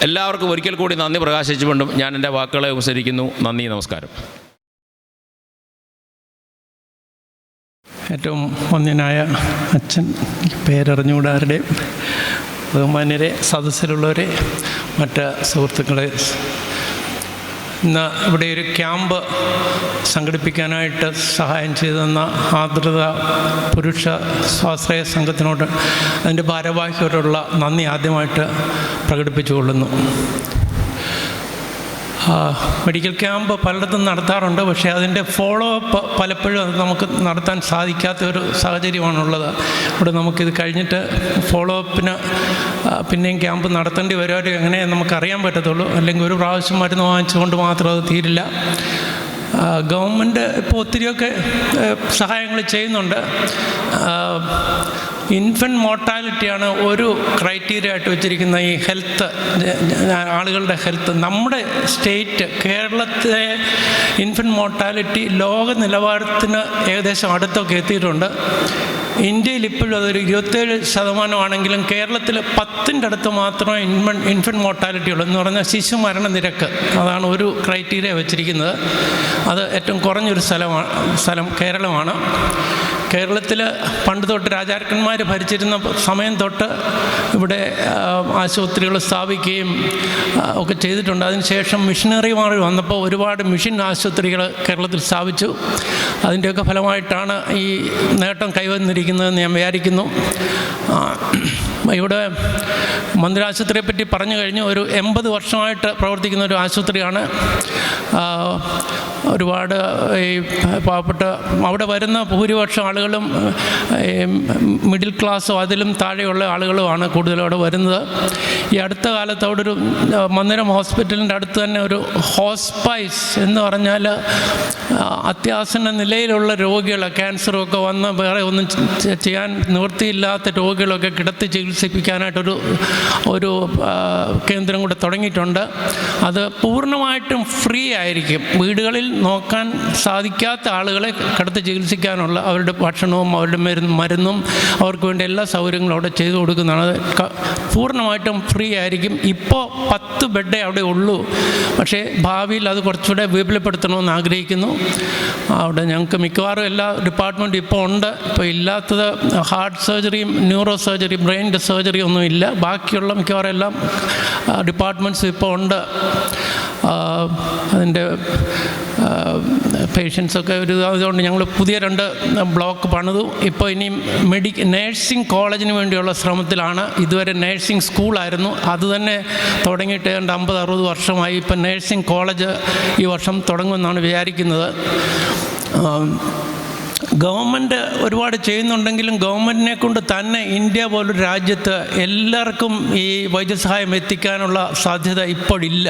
എല്ലാവർക്കും ഒരിക്കൽ കൂടി നന്ദി പ്രകാശിച്ചുകൊണ്ടും ഞാൻ എൻ്റെ വാക്കുകളെ ഉപസരിക്കുന്നു. നന്ദി, നമസ്കാരം. ഏറ്റവും വന്യനായ അച്ഛൻ, പേരറിഞ്ഞുകൂടാരുടെ ബഹുമാന്യരെ, സദസ്സിലുള്ളവരെ, മറ്റ് സുഹൃത്തുക്കളെ, ഇന്ന് ഇവിടെ ഒരു ക്യാമ്പ് സംഘടിപ്പിക്കാനായിട്ട് സഹായം ചെയ്തെന്ന ആർദ്രത പുരുഷ സ്വാശ്രയ സംഘത്തിനോട് അതിൻ്റെ ഭാരവാഹികളോടുള്ള നന്ദി ആദ്യമായിട്ട് പ്രകടിപ്പിച്ചുകൊള്ളുന്നു. മെഡിക്കൽ ക്യാമ്പ് പലയിടത്തും നടത്താറുണ്ട്. പക്ഷേ അതിൻ്റെ ഫോളോ അപ്പ് പലപ്പോഴും നമുക്ക് നടത്താൻ സാധിക്കാത്ത ഒരു സാഹചര്യമാണുള്ളത്. ഇവിടെ നമുക്കിത് കഴിഞ്ഞിട്ട് ഫോളോ അപ്പിന് പിന്നെയും ക്യാമ്പ് നടത്തേണ്ടി വരുമായിട്ട് എങ്ങനെ നമുക്കറിയാൻ പറ്റത്തുള്ളൂ. അല്ലെങ്കിൽ ഒരു പ്രാവശ്യം മരുന്ന് വാങ്ങിച്ചുകൊണ്ട് മാത്രം അത് തീരില്ല. ഗവൺമെൻറ് ഇപ്പോൾ ഒത്തിരിയൊക്കെ സഹായങ്ങൾ ചെയ്യുന്നുണ്ട്. ഇൻഫൻറ്റ് മോർട്ടാലിറ്റിയാണ് ഒരു ക്രൈറ്റീരിയ ആയിട്ട് വെച്ചിരിക്കുന്ന ഈ ഹെൽത്ത്, ആളുകളുടെ ഹെൽത്ത്. നമ്മുടെ സ്റ്റേറ്റ് കേരളത്തിലെ ഇൻഫൻറ്റ് മോർട്ടാലിറ്റി ലോക നിലവാരത്തിന് ഏകദേശം അടുത്തൊക്കെ എത്തിയിട്ടുണ്ട്. ഇന്ത്യയിൽ ഇപ്പോഴും അതൊരു 27% കേരളത്തിൽ 10ൻ്റെ അടുത്ത് മാത്രമേ ഇൻഫൻറ്റ് മോർട്ടാലിറ്റി ഉള്ളൂ. എന്ന് പറഞ്ഞാൽ ശിശു മരണ നിരക്ക്, അതാണ് ഒരു ക്രൈറ്റീരിയ വെച്ചിരിക്കുന്നത്. അത് ഏറ്റവും കുറഞ്ഞൊരു സ്ഥലം കേരളമാണ്. കേരളത്തിൽ പണ്ട് തൊട്ട് രാജാക്കന്മാർ ഭരിച്ചിരുന്ന സമയം തൊട്ട് ഇവിടെ ആശുപത്രികൾ സ്ഥാപിക്കുകയും ഒക്കെ ചെയ്തിട്ടുണ്ട്. അതിനുശേഷം മിഷനറിമാർ വന്നപ്പോൾ ഒരുപാട് മിഷൻ ആശുപത്രികൾ കേരളത്തിൽ സ്ഥാപിച്ചു. അതിൻ്റെയൊക്കെ ഫലമായിട്ടാണ് ഈ നേട്ടം കൈവന്നിരിക്കുന്നതെന്ന് ഞാൻ വിചാരിക്കുന്നു. ഇവിടെ മന്ദിരാശുപത്രിയെ പറ്റി പറഞ്ഞു കഴിഞ്ഞു. ഒരു 80 വർഷമായിട്ട് പ്രവർത്തിക്കുന്ന ഒരു ആശുപത്രിയാണ്. ഒരുപാട് ഈ പാവപ്പെട്ട അവിടെ വരുന്ന ഭൂരിപക്ഷം ആളുകളും മിഡിൽ ക്ലാസ്സോ അതിലും താഴെയുള്ള ആളുകളുമാണ് കൂടുതലും അവിടെ വരുന്നത്. ഈ അടുത്ത കാലത്ത് അവിടെ ഒരു മന്ദിരം ഹോസ്പിറ്റലിൻ്റെ അടുത്ത് തന്നെ ഒരു ഹോസ്പൈസ് എന്ന് പറഞ്ഞാൽ അത്യാസന്ന നിലയിലുള്ള രോഗികൾ, ക്യാൻസറൊക്കെ വന്ന് വേറെ ഒന്നും ചെയ്യാൻ നിവൃത്തിയില്ലാത്ത രോഗികളൊക്കെ കിടത്തി ചികിത്സിപ്പിക്കാനായിട്ടൊരു കേന്ദ്രം കൂടെ തുടങ്ങിയിട്ടുണ്ട്. അത് പൂർണ്ണമായിട്ടും ഫ്രീ ആയിരിക്കും. വീടുകളിൽ നോക്കാൻ സാധിക്കാത്ത ആളുകളെ കിടത്തി ചികിത്സിക്കാനുള്ള അവരുടെ ഭക്ഷണവും അവരുടെ മരുന്നും അവർക്ക് വേണ്ടി എല്ലാ സൗകര്യങ്ങളും അവിടെ ചെയ്തു കൊടുക്കുന്നതാണ്. അത് പൂർണ്ണമായിട്ടും ഫ്രീ ആയിരിക്കും. ഇപ്പോൾ 10 ബെഡേ അവിടെ ഉള്ളൂ. പക്ഷേ ഭാവിയിൽ അത് കുറച്ചുകൂടെ വിപുലപ്പെടുത്തണമെന്ന് ആഗ്രഹിക്കുന്നു. അവിടെ ഞങ്ങൾക്ക് മിക്കവാറും എല്ലാ ഡിപ്പാർട്ട്മെൻറ്റും ഇപ്പോൾ ഉണ്ട്. ഇപ്പോൾ ഇല്ലാത്തത് ഹാർട്ട് സർജറിയും ന്യൂറോ സർജറി, ബ്രെയിൻ്റെ സർജറി ഒന്നും ഇല്ല. ബാക്കിയുള്ള മിക്കവാറും എല്ലാം ഡിപ്പാർട്ട്മെൻറ്റ്സും ഇപ്പോൾ ഉണ്ട്. അതിൻ്റെ പേഷ്യൻസൊക്കെ അതുകൊണ്ട് ഞങ്ങൾ പുതിയ 2 ബ്ലോക്ക് പണിതു. ഇപ്പോൾ ഇനിയും നേഴ്സിംഗ് കോളേജിന് വേണ്ടിയുള്ള ശ്രമത്തിലാണ്. ഇതുവരെ നേഴ്സിംഗ് സ്കൂളായിരുന്നു, അത് തന്നെ തുടങ്ങിയിട്ട് 50-60 വർഷമായി. ഇപ്പം നേഴ്സിംഗ് കോളേജ് ഈ വർഷം തുടങ്ങുമെന്നാണ് വിചാരിക്കുന്നത്. ഗവൺമെൻറ് ഒരുപാട് ചെയ്യുന്നുണ്ടെങ്കിലും ഗവൺമെൻറ്റിനെ കൊണ്ട് തന്നെ ഇന്ത്യ പോലൊരു രാജ്യത്ത് എല്ലാവർക്കും ഈ വൈദ്യസഹായം എത്തിക്കാനുള്ള സാധ്യത ഇപ്പോഴില്ല.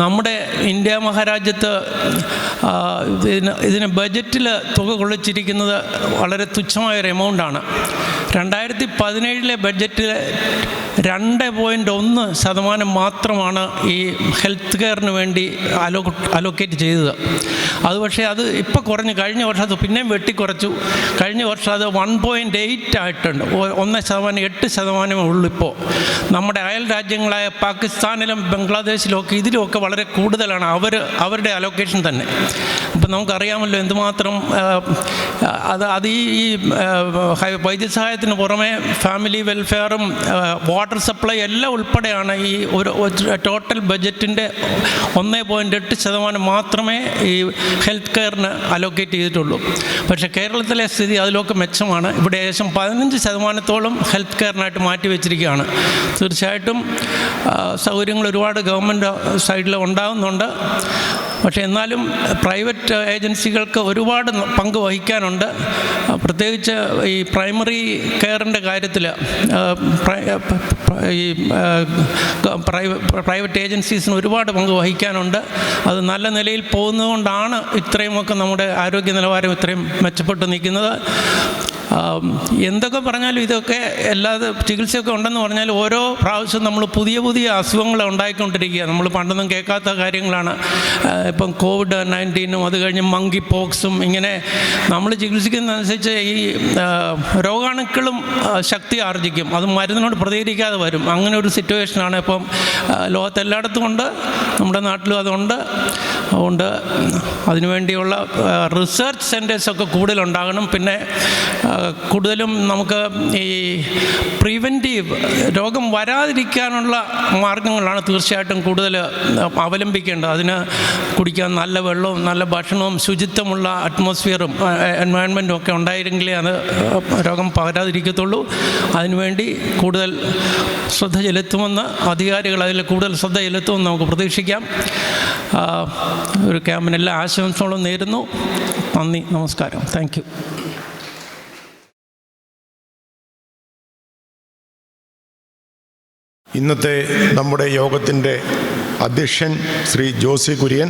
നമ്മുടെ ഇന്ത്യ മഹാരാജ്യത്ത് ഇതിന് ബജറ്റിൽ തുക കൊള്ളിച്ചിരിക്കുന്നത് വളരെ തുച്ഛമായൊരു എമൗണ്ടാണ്. 2017 ബഡ്ജറ്റിൽ 2.1% മാത്രമാണ് ഈ ഹെൽത്ത് കെയറിന് വേണ്ടി അലോക്കേറ്റ് ചെയ്തത്. അത് പക്ഷേ അത് ഇപ്പോൾ കുറഞ്ഞു. കഴിഞ്ഞ വർഷം അത് പിന്നെയും വെട്ടിക്കുറച്ചു. കഴിഞ്ഞ വർഷം അത് 1.8 ആയിട്ടുണ്ട്. 1%, 8% ഉള്ളൂ. ഇപ്പോൾ നമ്മുടെ അയൽ രാജ്യങ്ങളായ പാകിസ്ഥാനിലും ബംഗ്ലാദേശിലും ഒക്കെ ഇതിലുമൊക്കെ വളരെ കൂടുതലാണ് അവരുടെ അലോക്കേഷൻ തന്നെ. അപ്പം നമുക്കറിയാമല്ലോ എന്തുമാത്രം അത് ഈ വൈദ്യസഹായത്തിന് പുറമെ ഫാമിലി വെൽഫെയറും വാട്ടർ സപ്ലൈ എല്ലാം ഉൾപ്പെടെയാണ് ഈ ഒരു ടോട്ടൽ ബജറ്റിൻ്റെ 1.8% മാത്രമേ ഈ ഹെൽത്ത് കെയറിന് അലോക്കേറ്റ് ചെയ്തിട്ടുള്ളൂ. പക്ഷേ കേരളത്തിലെ സ്ഥിതി അതിലൊക്കെ മെച്ചമാണ്. ഇവിടെ ഏകദേശം 15% ഹെൽത്ത് കെയറിനായിട്ട് മാറ്റിവെച്ചിരിക്കുകയാണ്. തീർച്ചയായിട്ടും സൗകര്യങ്ങൾ ഒരുപാട് ഗവൺമെൻറ് സൈഡിൽ ഉണ്ടാകുന്നുണ്ട്. പക്ഷേ എന്നാലും പ്രൈവറ്റ് ഏജൻസികൾക്ക് ഒരുപാട് പങ്ക് വഹിക്കാനുണ്ട്. പ്രത്യേകിച്ച് ഈ പ്രൈമറി കെയറിൻ്റെ കാര്യത്തിൽ ഈ പ്രൈവറ്റ് ഏജൻസീസിന് ഒരുപാട് പങ്ക് വഹിക്കാനുണ്ട്. അത് നല്ല നിലയിൽ പോകുന്നതുകൊണ്ടാണ് ഇത്രയുമൊക്കെ നമ്മുടെ ആരോഗ്യ നിലവാരം ഇത്രയും മെച്ചപ്പെട്ട് നിൽക്കുന്നത്. എന്തൊക്കെ പറഞ്ഞാലും ഇതൊക്കെ എല്ലാതെ ചികിത്സയൊക്കെ ഉണ്ടെന്ന് പറഞ്ഞാൽ ഓരോ പ്രാവശ്യം നമ്മൾ പുതിയ അസുഖങ്ങൾ ഉണ്ടായിക്കൊണ്ടിരിക്കുക. നമ്മൾ പണ്ടൊന്നും കേൾക്കാത്ത കാര്യങ്ങളാണ്. ഇപ്പം COVID-19 അത് കഴിഞ്ഞ് മങ്കി പോക്സും ഇങ്ങനെ നമ്മൾ ചികിത്സിക്കുന്നതനുസരിച്ച് ഈ രോഗാണുക്കളും ശക്തി ആർജിക്കും. അത് മരുന്നിനോട് പ്രതികരിക്കാതെ വരും. അങ്ങനെ ഒരു സിറ്റുവേഷനാണ് ഇപ്പം ലോകത്തെല്ലായിടത്തും ഉണ്ട്, നമ്മുടെ നാട്ടിലും അതുണ്ട്. അതുകൊണ്ട് അതിനുവേണ്ടിയുള്ള റിസർച്ച് സെൻറ്റേഴ്സൊക്കെ കൂടുതലുണ്ടാകണം. പിന്നെ കൂടുതലും നമുക്ക് ഈ പ്രിവെൻറ്റീവ് രോഗം വരാതിരിക്കാനുള്ള മാർഗങ്ങളാണ് തീർച്ചയായിട്ടും കൂടുതൽ അവലംബിക്കേണ്ടത്. അതിന് കുടിക്കാൻ നല്ല വെള്ളവും നല്ല ഭക്ഷണവും ശുചിത്വമുള്ള അറ്റ്മോസ്ഫിയറും എൻവയൺമെൻറ്റും ഒക്കെ ഉണ്ടായിരുന്നെങ്കിലേ അത് രോഗം പകരാതിരിക്കത്തുള്ളൂ. അതിനുവേണ്ടി കൂടുതൽ ശ്രദ്ധ ചെലുത്തുമെന്ന് അധികാരികൾ അതിൽ കൂടുതൽ ശ്രദ്ധ ചെലുത്തുമെന്ന് നമുക്ക് പ്രതീക്ഷിക്കാം. ഒരു ക്യാമ്പിന് എല്ലാ ആശംസകളും നേരുന്നു. നന്ദി, നമസ്കാരം. Thank you. ഇന്നത്തെ നമ്മുടെ യോഗത്തിൻ്റെ അധ്യക്ഷൻ ശ്രീ ജോസി കുര്യൻ,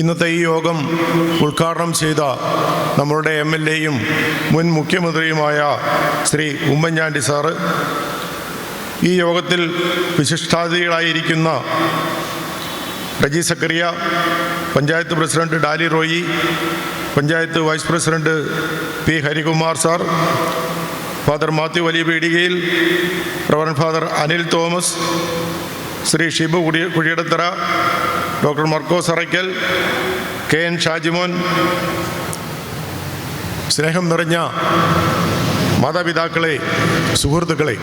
ഇന്നത്തെ ഈ യോഗം ഉദ്ഘാടനം ചെയ്ത നമ്മളുടെ MLAയും മുൻ മുഖ്യമന്ത്രിയുമായ ശ്രീ ഉമ്മൻചാണ്ടി സാറ്, ഈ യോഗത്തിൽ വിശിഷ്ടാതിഥികളായിരിക്കുന്ന Reji Zachariah, panchayat president Daly Roy, panchayat vice president P Harikumar sir, father Mathew Valiya Peedikayil, reverend father Anil Thomas, Shri Shibu Kuzhiyadathara, doctor Markose Arackal, KN Shajimon, സ്നേഹം നിറഞ്ഞ മാതാപിതാക്കളെ, സുഹൃത്തുക്കളെ,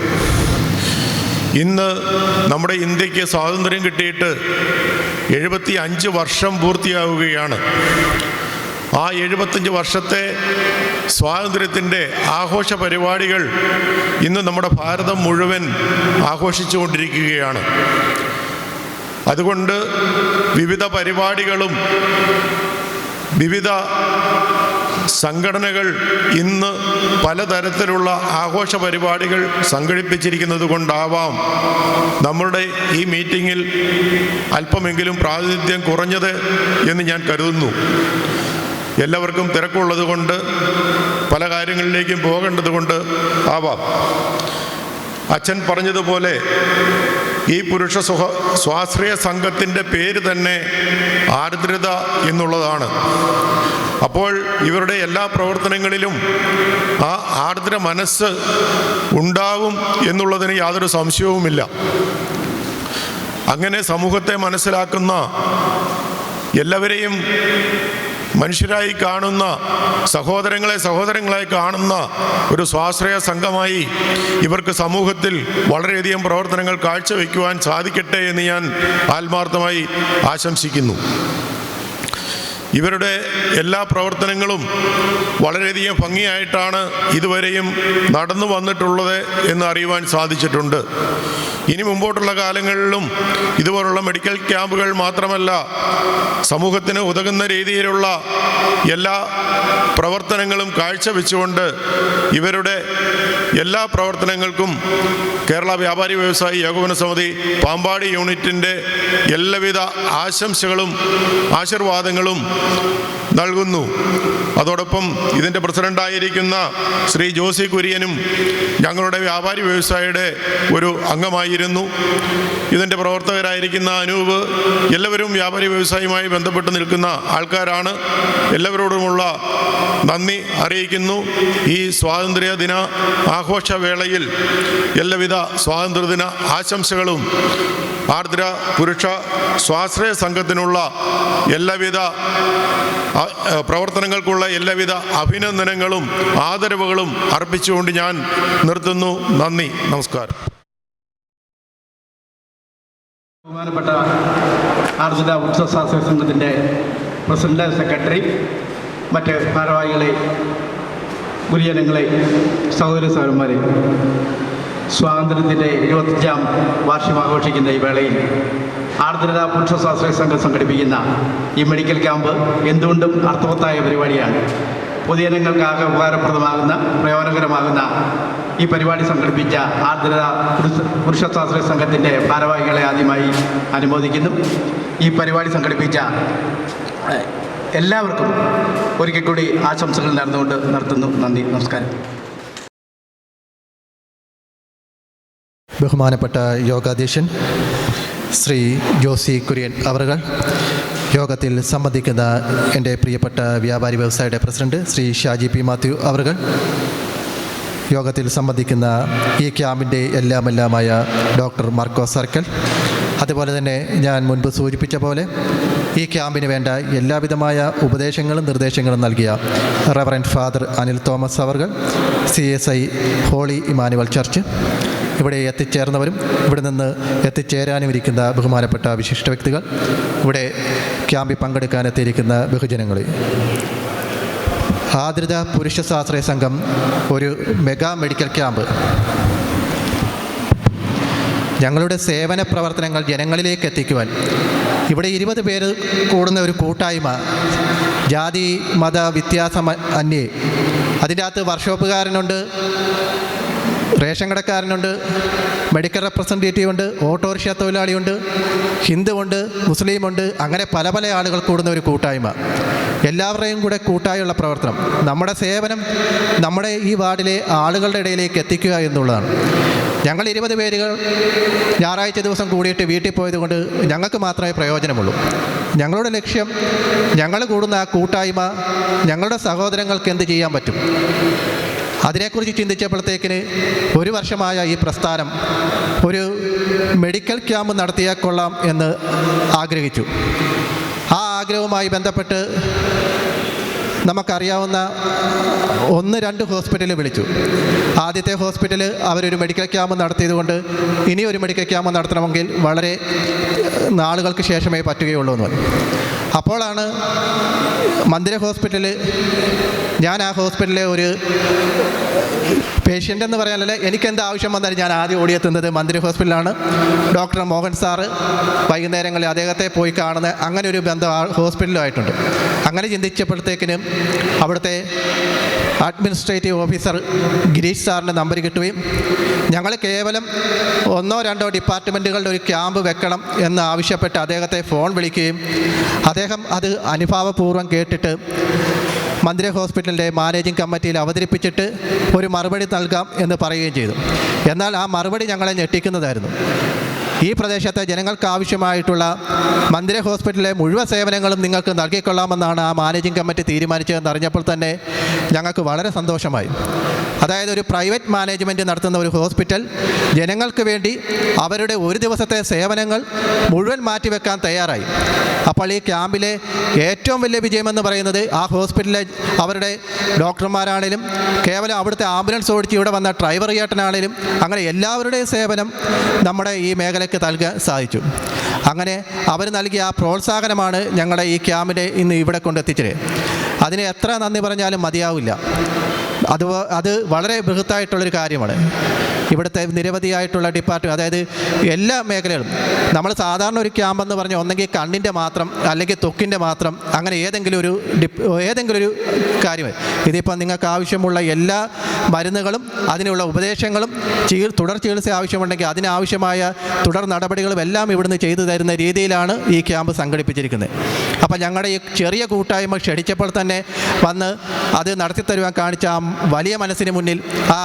ഇന്ന് നമ്മുടെ ഇന്ത്യക്ക് സ്വാതന്ത്ര്യം കിട്ടിയിട്ട് 75 വർഷം പൂർത്തിയാവുകയാണ്. ആ 75 വർഷത്തെ സ്വാതന്ത്ര്യത്തിൻ്റെ ആഘോഷ പരിപാടികൾ ഇന്ന് നമ്മുടെ ഭാരതം മുഴുവൻ ആഘോഷിച്ചുകൊണ്ടിരിക്കുകയാണ്. അതുകൊണ്ട് വിവിധ പരിപാടികളും വിവിധ സംഘടനകൾ ഇന്ന് പലതരത്തിലുള്ള ആഘോഷ പരിപാടികൾ സംഘടിപ്പിച്ചിരിക്കുന്നത് കൊണ്ടാവാം നമ്മളുടെ ഈ മീറ്റിങ്ങിൽ അല്പമെങ്കിലും പ്രാതിനിധ്യം കുറഞ്ഞത് എന്ന് ഞാൻ കരുതുന്നു. എല്ലാവർക്കും തിരക്കുള്ളത് കൊണ്ട് പല കാര്യങ്ങളിലേക്കും പോകേണ്ടത് കൊണ്ട് ആവാം. അച്ഛൻ പറഞ്ഞതുപോലെ ഈ പുരുഷ സ്വാശ്രയ സംഘത്തിൻ്റെ പേര് തന്നെ ആർദ്രത എന്നുള്ളതാണ്. അപ്പോൾ ഇവരുടെ എല്ലാ പ്രവർത്തനങ്ങളിലും ആ ആർദ്ര മനസ്സ് ഉണ്ടാവും എന്നുള്ളതിന് യാതൊരു സംശയവുമില്ല. അങ്ങനെ സമൂഹത്തെ മനസ്സിലാക്കുന്ന, എല്ലാവരെയും മനുഷ്യരായി കാണുന്ന, സഹോദരങ്ങളായി കാണുന്ന ഒരു സ്വാശ്രയ സംഘമായി ഇവർക്ക് സമൂഹത്തിൽ വളരെയധികം പ്രവർത്തനങ്ങൾ കാഴ്ചവെക്കുവാൻ സാധിക്കട്ടെ എന്ന് ഞാൻ ആത്മാർത്ഥമായി ആശംസിക്കുന്നു. ഇവരുടെ എല്ലാ പ്രവർത്തനങ്ങളും വളരെയധികം ഭംഗിയായിട്ടാണ് ഇതുവരെയും നടന്നു വന്നിട്ടുള്ളത് എന്ന് അറിയുവാൻ സാധിച്ചിട്ടുണ്ട്. ഇനി മുമ്പോട്ടുള്ള കാലങ്ങളിലും ഇതുപോലുള്ള മെഡിക്കൽ ക്യാമ്പുകൾ മാത്രമല്ല, സമൂഹത്തിന് ഉതകുന്ന രീതിയിലുള്ള എല്ലാ പ്രവർത്തനങ്ങളും കാഴ്ചവെച്ചുകൊണ്ട് ഇവരുടെ എല്ലാ പ്രവർത്തനങ്ങൾക്കും കേരള വ്യാപാരി വ്യവസായി ഏകോപന സമിതി പാമ്പാടി യൂണിറ്റിൻ്റെ എല്ലാവിധ ആശംസകളും ആശീർവാദങ്ങളും നൽകുന്നു. അതോടൊപ്പം ഇതിൻ്റെ പ്രസിഡൻ്റായിരിക്കുന്ന ശ്രീ ജോസി കുര്യനും ഞങ്ങളുടെ വ്യാപാരി വ്യവസായിയുടെ ഒരു അംഗമായിരുന്നു. ഇതിൻ്റെ പ്രവർത്തകരായിരിക്കുന്ന അനൂപ്, എല്ലാവരും വ്യാപാരി വ്യവസായവുമായി ബന്ധപ്പെട്ട് നിൽക്കുന്ന ആൾക്കാരാണ്. എല്ലാവരോടുമുള്ള നന്ദി അറിയിക്കുന്നു. ഈ സ്വാതന്ത്ര്യ ദിന ആഘോഷവേളയിൽ എല്ലാവിധ സ്വാതന്ത്ര്യദിന ആശംസകളും ആർദ്ര പുരുഷ സ്വാശ്രയ സംഘത്തിനുള്ള എല്ലാവിധ പ്രവർത്തനങ്ങൾക്കുള്ള എല്ലാവിധ അഭിനന്ദനങ്ങളും ആദരവുകളും അർപ്പിച്ചുകൊണ്ട് ഞാൻ നിർത്തുന്നു. നന്ദി, നമസ്കാരം. ബഹുമാനപ്പെട്ട ആർദ്ര പുരുഷ സ്വാശ്രയ സംഘത്തിൻ്റെ പ്രസിഡന്റ്, സെക്രട്ടറി, മറ്റ് ഭാരവാഹികളെ, ഗുരുജനങ്ങളെ, സഹോദര സഹോദരന്മാരെ, സ്വാതന്ത്ര്യത്തിൻ്റെ 75ാം വാർഷികം ആഘോഷിക്കുന്ന ഈ വേളയിൽ ആർദ്രത പുരുഷ സ്വാശ്രയ സംഘം സംഘടിപ്പിക്കുന്ന ഈ മെഡിക്കൽ ക്യാമ്പ് എന്തുകൊണ്ടും അർത്ഥവത്തായ പരിപാടിയാണ്. പൊതുജനങ്ങൾക്കാകെ ഉപകാരപ്രദമാകുന്ന, പ്രയോജനകരമാകുന്ന ഈ പരിപാടി സംഘടിപ്പിച്ച ആർദ്രത പുരുഷ സ്വാശ്രയ സംഘത്തിൻ്റെ ഭാരവാഹികളെ ആദ്യമായി അനുമോദിക്കുന്നു. ഈ പരിപാടി സംഘടിപ്പിച്ച എല്ലാവർക്കും ഒരിക്കൽ കൂടി ആശംസകൾ നേർന്നുകൊണ്ട് നിർത്തുന്നു. നന്ദി, നമസ്കാരം. ബഹുമാനപ്പെട്ട യോഗാധ്യക്ഷൻ ശ്രീ ജോസി കുര്യൻ അവറുകൾ, യോഗത്തിൽ സംബന്ധിക്കുന്ന എൻ്റെ പ്രിയപ്പെട്ട വ്യാപാരി വ്യവസായിയുടെ പ്രസിഡന്റ് ശ്രീ ഷാജി പി മാത്യു അവറുകൾ, യോഗത്തിൽ സംബന്ധിക്കുന്ന ഈ ക്യാമ്പിൻ്റെ എല്ലാമായ ഡോക്ടർ മാർക്കോസ് സർക്കൽ, അതുപോലെ തന്നെ ഞാൻ മുൻപ് സൂചിപ്പിച്ച പോലെ ഈ ക്യാമ്പിന് വേണ്ട എല്ലാവിധമായ ഉപദേശങ്ങളും നിർദ്ദേശങ്ങളും നൽകിയ റവറൻറ്റ് ഫാദർ അനിൽ തോമസ് അവർകൾ, CSI ഹോളി ഇമാനുവൽ ചർച്ച്, ഇവിടെ എത്തിച്ചേർന്നവരും ഇവിടെ നിന്ന് എത്തിച്ചേരാനും ഇരിക്കുന്ന ബഹുമാനപ്പെട്ട വിശിഷ്ട വ്യക്തികൾ, ഇവിടെ ക്യാമ്പിൽ പങ്കെടുക്കാനെത്തിയിരിക്കുന്ന ബഹുജനങ്ങളെ, ആർദ്രത പുരുഷ സ്വാശ്രയ സംഘം ഒരു മെഗാ മെഡിക്കൽ ക്യാമ്പ് ഞങ്ങളുടെ സേവന പ്രവർത്തനങ്ങൾ ജനങ്ങളിലേക്ക് എത്തിക്കുവാൻ ഇവിടെ 20 പേര് കൂടുന്ന ഒരു കൂട്ടായ്മ, ജാതി മത വ്യത്യാസം അന്യേ, അതിൻ്റെ അകത്ത് വർക്ക്ഷോപ്പുകാരനുണ്ട്, റേഷൻ കടക്കാരനുണ്ട്, മെഡിക്കൽ റെപ്രസെൻറ്റേറ്റീവ് ഉണ്ട്, ഓട്ടോറിക്ഷ തൊഴിലാളിയുണ്ട്, ഹിന്ദുവുണ്ട്, മുസ്ലിമുണ്ട്, അങ്ങനെ പല പല ആളുകൾ കൂടുന്ന ഒരു കൂട്ടായ്മ. എല്ലാവരുടെയും കൂടെ കൂട്ടായുള്ള പ്രവർത്തനം, നമ്മുടെ സേവനം നമ്മുടെ ഈ വാർഡിലെ ആളുകളുടെ ഇടയിലേക്ക് എത്തിക്കുക എന്നുള്ളതാണ്. ഞങ്ങൾ 20 പേരുകൾ ഞായറാഴ്ച ദിവസം കൂടിയിട്ട് വീട്ടിൽ പോയതുകൊണ്ട് ഞങ്ങൾക്ക് മാത്രമേ പ്രയോജനമുള്ളൂ. ഞങ്ങളുടെ ലക്ഷ്യം, ഞങ്ങൾ കൂടുന്ന ആ കൂട്ടായ്മ ഞങ്ങളുടെ സഹോദരങ്ങൾക്ക് എന്ത് ചെയ്യാൻ പറ്റും, അതിനെക്കുറിച്ച് ചിന്തിച്ചപ്പോഴത്തേക്കിന് 1 വർഷമായ ഈ പ്രസ്ഥാനം ഒരു മെഡിക്കൽ ക്യാമ്പ് നടത്തിയാൽ കൊള്ളാം എന്ന് ആഗ്രഹിച്ചു. ആ ആഗ്രഹവുമായി ബന്ധപ്പെട്ട് നമുക്കറിയാവുന്ന 1-2 ഹോസ്പിറ്റലിൽ വിളിച്ചു. ആദ്യത്തെ ഹോസ്പിറ്റൽ അവരൊരു മെഡിക്കൽ ക്യാമ്പ് നടത്തിയതുകൊണ്ട് ഇനി ഒരു മെഡിക്കൽ ക്യാമ്പ് നടത്തണമെങ്കിൽ വളരെ നാളുകൾക്ക് ശേഷമേ പറ്റുകയുള്ളൂ എന്ന് പറഞ്ഞു. അപ്പോഴാണ് മന്ദിര ഹോസ്പിറ്റല്, ഞാൻ ആ ഹോസ്പിറ്റലിലെ ഒരു പേഷ്യൻ്റ് എന്ന് പറയാനല്ല, എനിക്കെന്ത് ആവശ്യം വന്നാലും ഞാൻ ആദ്യം ഓടിയെത്തുന്നത് മന്ദിര ഹോസ്പിറ്റലാണ്. ഡോക്ടർ മോഹൻ സാറ് വൈകുന്നേരങ്ങളിൽ അദ്ദേഹത്തെ പോയി കാണുന്ന അങ്ങനെ ഒരു ബന്ധം ആ ഹോസ്പിറ്റലുമായിട്ടുണ്ട്. അങ്ങനെ ചിന്തിച്ചപ്പോഴത്തേക്കിനും അവിടുത്തെ അഡ്മിനിസ്ട്രേറ്റീവ് ഓഫീസർ ഗിരീഷ് സാറിൻ്റെ നമ്പർ കിട്ടുകയും ഞങ്ങൾ കേവലം 1-2 ഡിപ്പാർട്ട്മെൻറ്റുകളുടെ ഒരു ക്യാമ്പ് വെക്കണം എന്ന് ആവശ്യപ്പെട്ട് അദ്ദേഹത്തെ ഫോൺ വിളിക്കുകയും അദ്ദേഹം അത് അനുഭാവപൂർവ്വം കേട്ടിട്ട് മന്ദിര ഹോസ്പിറ്റലിൻ്റെ മാനേജിംഗ് കമ്മിറ്റിയിൽ അവതരിപ്പിച്ചിട്ട് ഒരു മറുപടി നൽകാം എന്ന് പറയുകയും ചെയ്തു. എന്നാൽ ആ മറുപടി ഞങ്ങളെ ഞെട്ടിക്കുന്നതായിരുന്നു. ഈ പ്രദേശത്തെ ജനങ്ങൾക്ക് ആവശ്യമായിട്ടുള്ള മന്ദിര ഹോസ്പിറ്റലിലെ മുഴുവൻ സേവനങ്ങളും നിങ്ങൾക്ക് നൽകിക്കൊള്ളാമെന്നാണ് ആ മാനേജിംഗ് കമ്മിറ്റി തീരുമാനിച്ചതെന്ന് അറിഞ്ഞപ്പോൾ തന്നെ ഞങ്ങൾക്ക് വളരെ സന്തോഷമായി. അതായത് ഒരു പ്രൈവറ്റ് മാനേജ്മെൻറ്റ് നടത്തുന്ന ഒരു ഹോസ്പിറ്റൽ ജനങ്ങൾക്ക് വേണ്ടി അവരുടെ ഒരു ദിവസത്തെ സേവനങ്ങൾ മുഴുവൻ മാറ്റിവെക്കാൻ തയ്യാറായി. അപ്പോൾ ഈ ക്യാമ്പിലെ ഏറ്റവും വലിയ വിജയമെന്ന് പറയുന്നത് ആ ഹോസ്പിറ്റലിലെ അവരുടെ ഡോക്ടർമാരാണേലും കേവലം അവിടുത്തെ ആംബുലൻസ് ഓടിച്ച് ഇവിടെ വന്ന ഡ്രൈവർ ചേട്ടനാണേലും അങ്ങനെ എല്ലാവരുടെയും സേവനം നമ്മുടെ ഈ മേഖലയ്ക്ക് നൽകാൻ സാധിച്ചു. അങ്ങനെ അവർ നൽകിയ ആ പ്രോത്സാഹനമാണ് ഞങ്ങളെ ഈ ക്യാമ്പിനെ ഇന്ന് ഇവിടെ കൊണ്ടെത്തിച്ചത്. അതിന് എത്ര നന്ദി പറഞ്ഞാലും മതിയാവില്ല. അത് വളരെ ബൃഹത്തായിട്ടുള്ളൊരു കാര്യമാണ്. ഇവിടുത്തെ നിരവധിയായിട്ടുള്ള ഡിപ്പാർട്ട്മെൻറ്റ്, അതായത് എല്ലാ മേഖലകളും നമ്മൾ സാധാരണ ഒരു ക്യാമ്പെന്ന് പറഞ്ഞാൽ ഒന്നെങ്കിൽ കണ്ണിൻ്റെ മാത്രം അല്ലെങ്കിൽ ത്വക്കിൻ്റെ മാത്രം അങ്ങനെ ഏതെങ്കിലും ഒരു കാര്യം. ഇതിപ്പോൾ നിങ്ങൾക്ക് ആവശ്യമുള്ള എല്ലാ മരുന്നുകളും അതിനുള്ള ഉപദേശങ്ങളും തുടർ ചികിത്സ ആവശ്യമുണ്ടെങ്കിൽ അതിനാവശ്യമായ തുടർ നടപടികളും എല്ലാം ഇവിടുന്ന് ചെയ്തു തരുന്ന രീതിയിലാണ് ഈ ക്യാമ്പ് സംഘടിപ്പിച്ചിരിക്കുന്നത്. അപ്പോൾ ഞങ്ങളുടെ ഈ ചെറിയ കൂട്ടായ്മ ക്ഷണിച്ചപ്പോൾ തന്നെ വന്ന് അത് നടത്തിത്തരുവാൻ കാണിച്ച ആ വലിയ മനസ്സിന് മുന്നിൽ, ആ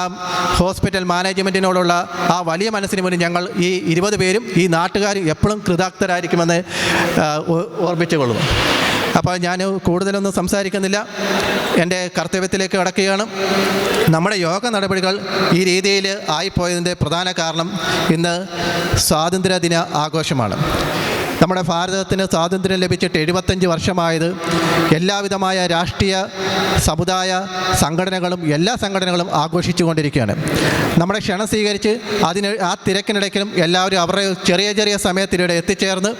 ഹോസ്പിറ്റൽ മാനേജ്മെൻറ്റിനോടുള്ള ആ വലിയ മനസ്സിന് മുന്നിൽ ഞങ്ങൾ ഈ 20 പേരും ഈ നാട്ടുകാർ എപ്പോഴും കൃതാർത്ഥരായിരിക്കുമെന്ന് ഓർമ്മിച്ചുകൊള്ളുന്നു. അപ്പോൾ ഞാൻ കൂടുതലൊന്നും സംസാരിക്കുന്നില്ല, എൻ്റെ കർത്തവ്യത്തിലേക്ക് കടക്കുകയാണ്. നമ്മുടെ യോഗ നടപടികൾ ഈ രീതിയിൽ ആയിപ്പോയതിൻ്റെ പ്രധാന കാരണം ഇന്ന് സ്വാതന്ത്ര്യദിന ആഘോഷമാണ്. നമ്മുടെ ഭാരതത്തിന് സ്വാതന്ത്ര്യം ലഭിച്ചിട്ട് 75 വർഷമായത് എല്ലാവിധമായ രാഷ്ട്രീയ സമുദായ സംഘടനകളും എല്ലാ സംഘടനകളും ആഘോഷിച്ചുകൊണ്ടിരിക്കുകയാണ്. നമ്മുടെ ക്ഷണം സ്വീകരിച്ച് ആ തിരക്കിനിടയ്ക്കും എല്ലാവരും അവരുടെ ചെറിയ ചെറിയ സമയത്തിനിടെ എത്തിച്ചേർന്ന്